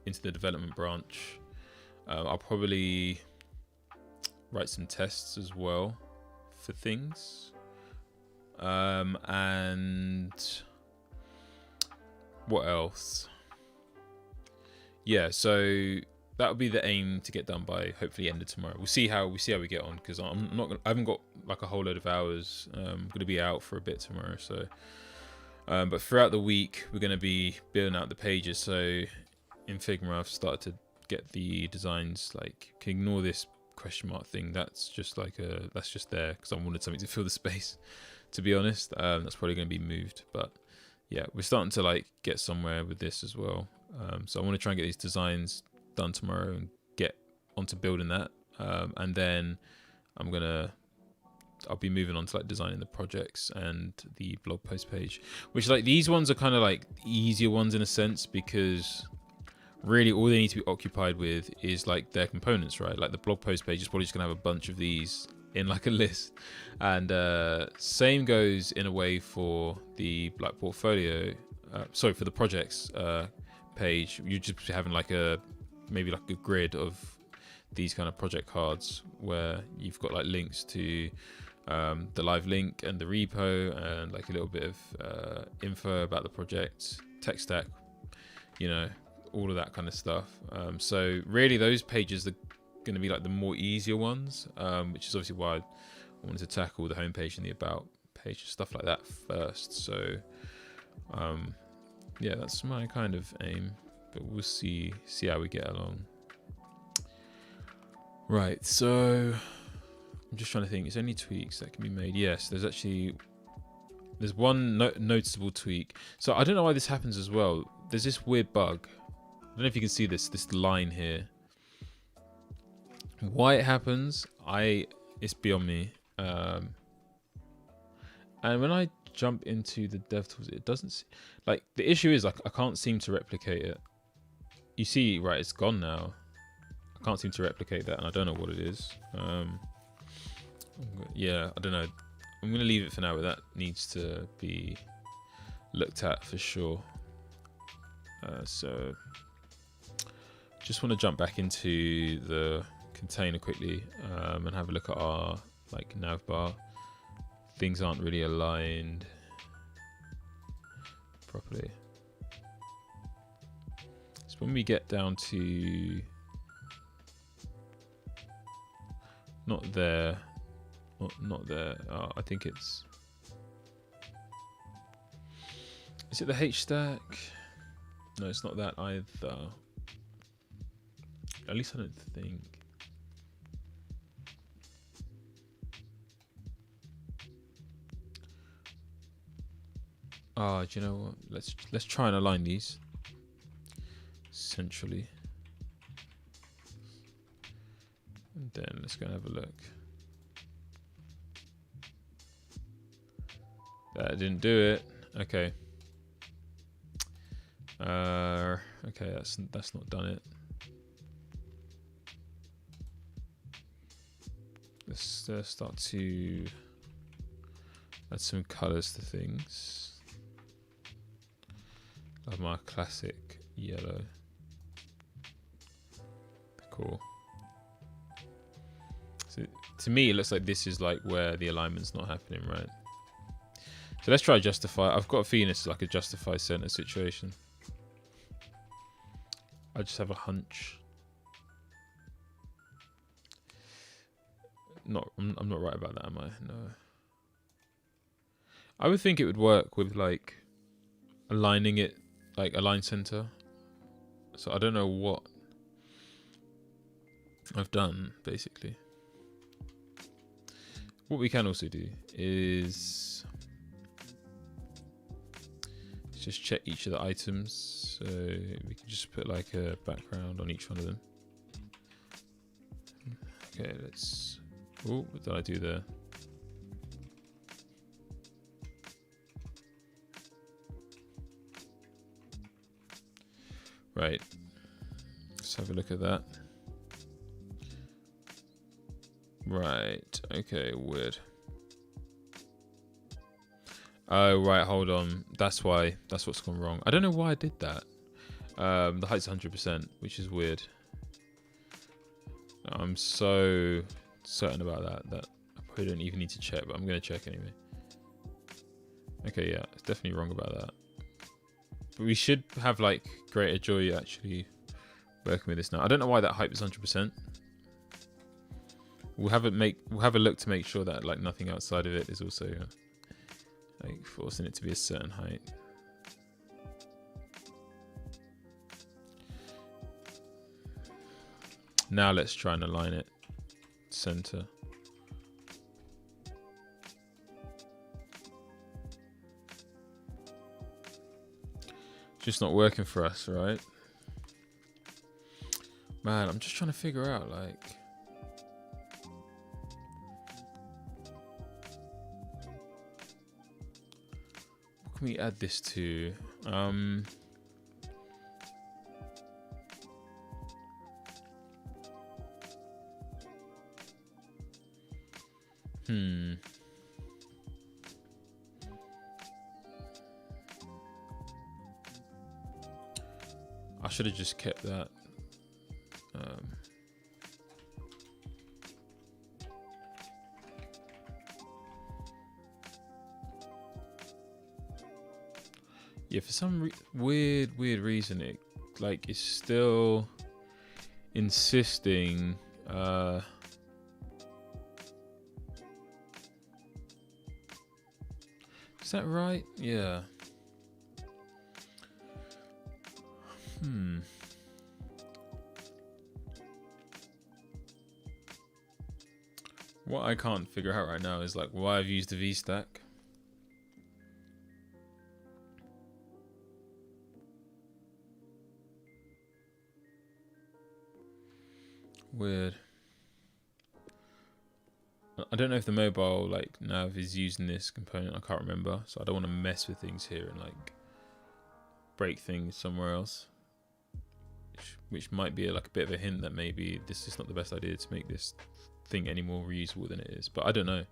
into the development branch. I'll probably write some tests as well for things. And what else? Yeah, so that would be the aim to get done by hopefully end of tomorrow. We'll see how we get on, because I haven't got like a whole load of hours. I'm gonna be out for a bit tomorrow, so but throughout the week we're gonna be building out the pages. So in Figma I've started to get the designs, like, can ignore this question mark thing. That's just like that's just there because I wanted something to fill the space, to be honest. That's probably going to be moved, but yeah, we're starting to like get somewhere with this as well. So I want to try and get these designs done tomorrow and get onto building that, and then I'll be moving on to like designing the projects and the blog post page, which, like, these ones are kind of like easier ones in a sense, because really all they need to be occupied with is like their components, right? Like the blog post page is probably just gonna have a bunch of these in like a list, and same goes in a way for the like portfolio, for the projects page. You just having like maybe like a grid of these kind of project cards where you've got like links to the live link and the repo and like a little bit of info about the project, tech stack, all of that kind of stuff. So really those pages are going to be like the more easier ones, which is obviously why I wanted to tackle the homepage and the about page, stuff like that first. So yeah, that's my kind of aim, but we'll see how we get along. Right, so I'm just trying to think, is there any tweaks that can be made? Yes, there's one noticeable tweak. So I don't know why this happens as well. There's this weird bug. I don't know if you can see this line here. Why it happens, it's beyond me. And when I jump into the DevTools, it doesn't like, the issue is like I can't seem to replicate it. You see, right, it's gone now. I can't seem to replicate that, and I don't know what it is. Yeah, I don't know. I'm gonna leave it for now, but that needs to be looked at for sure. So just want to jump back into the container quickly and have a look at our like nav bar. Things aren't really aligned properly. So when we get down to not there. I think it's. Is it the H stack? No, it's not that either. At least I don't think. Do you know what? Let's try and align these centrally, and then let's go and have a look. That didn't do it. Okay. Okay, that's not done it. Let's start to add some colors to things. Love my classic yellow. Cool. So to me, it looks like this is like where the alignment's not happening, right? So let's try justify. I've got a feeling it's like a justify center situation. I just have a hunch. I'm not right about that, am I? No. I would think it would work with like aligning it, like align center. So I don't know what I've done basically. What we can also do is just check each of the items. So we can just put like a background on each one of them. Okay, let's. Oh, what did I do there? Right. Let's have a look at that. Right. Okay, weird. Oh, right, hold on. That's why. That's what's gone wrong. I don't know why I did that. The height's 100%, which is weird. I'm so certain about that I Probably don't even need to check, but I'm gonna check anyway. Okay, yeah, it's definitely wrong about that. But we should have like greater joy actually working with this now. I don't know why that hype is 100%. We'll have a look to make sure that like nothing outside of it is also like forcing it to be a certain height. Now let's try and align it center. Just not working for us, right? Man, I'm just trying to figure out like what can we add this to? I should have just kept that. Yeah, for some weird reason, it like is still insisting. Is that right? Yeah. What I can't figure out right now is like why I've used the VStack. Weird. I don't know if the mobile like nav is using this component. I can't remember, so I don't want to mess with things here and like break things somewhere else. Which might be like a bit of a hint that maybe this is not the best idea to make this thing any more reusable than it is. But I don't know.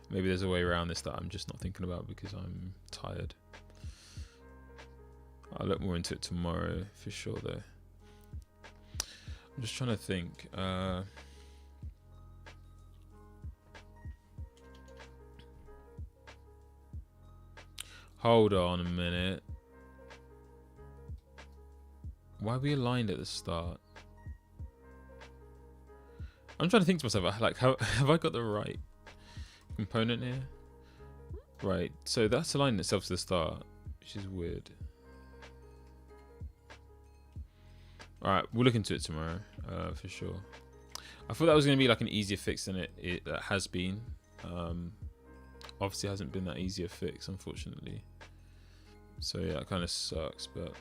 Maybe there's a way around this that I'm just not thinking about because I'm tired. I'll look more into it tomorrow for sure though. I'm just trying to think. Hold on a minute. Why are we aligned at the start? I'm trying to think to myself, like, have I got the right component here? Right, so that's aligned itself to the start, which is weird. Alright, we'll look into it tomorrow, for sure. I thought that was going to be like an easier fix than it has been. Obviously, it hasn't been that easier fix, unfortunately. So yeah, it kind of sucks, but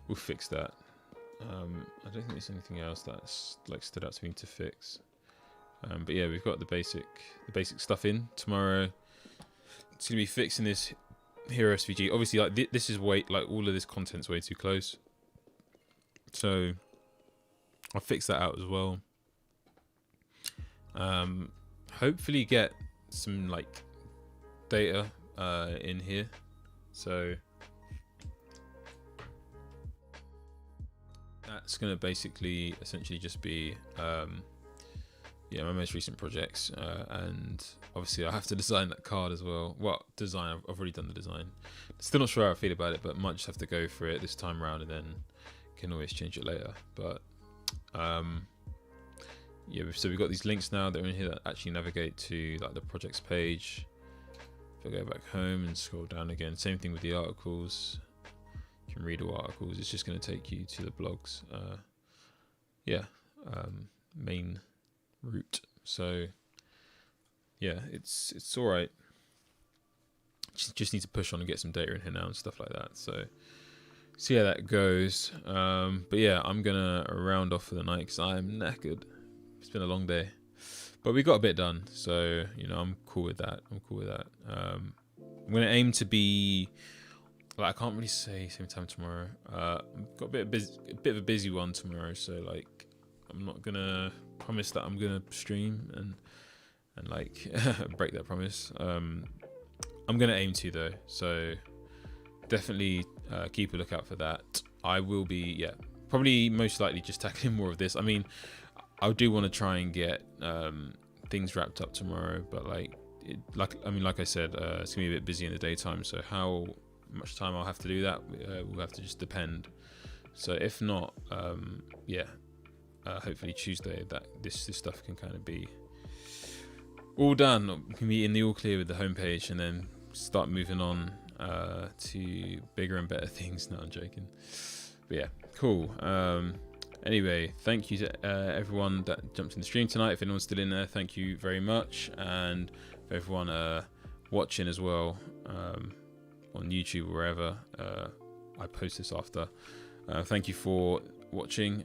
we'll fix that. I don't think there's anything else that's like stood out to me to fix. But yeah, we've got the basic stuff in tomorrow. It's gonna be fixing this hero SVG. Obviously, like this is all of this content's way too close. So I'll fix that out as well. Hopefully get some like data in here. So that's going to basically essentially just be yeah, my most recent projects, and obviously I have to design that card as well. Well, design, I've already done the design. Still not sure how I feel about it, but might just have to go for it this time around and then can always change it later. But yeah, so we've got these links now that are in here that actually navigate to like the projects page. If I go back home and scroll down again, same thing with the articles. You can read all articles. It's just going to take you to the blogs. Yeah, main route. So yeah, it's all right. Just need to push on and get some data in here now and stuff like that. So see how that goes. But yeah, I'm gonna round off for the night because I'm knackered. It's been a long day, but we got a bit done. So you know, I'm cool with that. I'm gonna aim to be like, I can't really say same time tomorrow. I've got a bit of a busy one tomorrow. So like, I'm not gonna promise that I'm gonna stream and like break that promise. I'm gonna aim to though, so definitely keep a lookout for that. I will be, yeah, probably most likely just tackling more of this. I mean, I do want to try and get things wrapped up tomorrow, but like I said, it's gonna be a bit busy in the daytime. So how much time I'll have to do that will have to just depend. So if not, hopefully Tuesday that this stuff can kind of be all done. We can be in the all clear with the homepage, and then start moving on to bigger and better things. No, I'm joking. But yeah, cool. Anyway, thank you to everyone that jumped in the stream tonight. If anyone's still in there, thank you very much. And for everyone watching as well on YouTube or wherever, I post this after. Thank you for watching.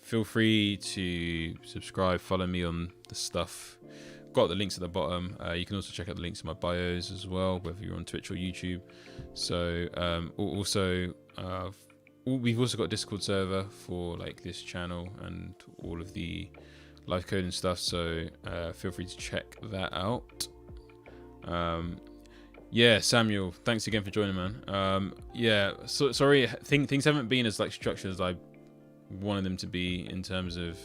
Feel free to subscribe, follow me on the stuff. Got the links at the bottom. You can also check out the links in my bios as well, whether you're on Twitch or YouTube. So we've also got a Discord server for like this channel and all of the live code and stuff. So feel free to check that out. Samuel, thanks again for joining, man. Sorry, things haven't been as like structured as I wanted them to be in terms of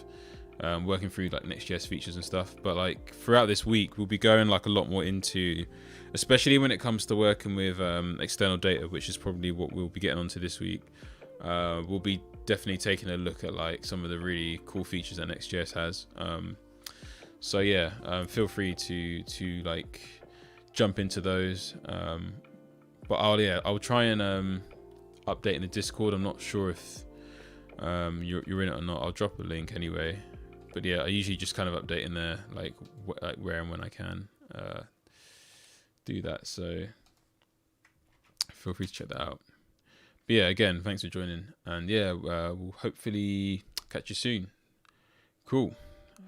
working through like Next.js features and stuff, but like throughout this week we'll be going like a lot more into, especially when it comes to working with external data, which is probably what we'll be getting onto this week. We'll be definitely taking a look at like some of the really cool features that Next.js has. Feel free to like jump into those. But I'll try and update in the Discord. I'm not sure if you're in it or not. I'll drop a link anyway. But yeah, I usually just kind of update in there like where and when I can do that. So feel free to check that out. But yeah, again, thanks for joining. And we'll hopefully catch you soon. Cool.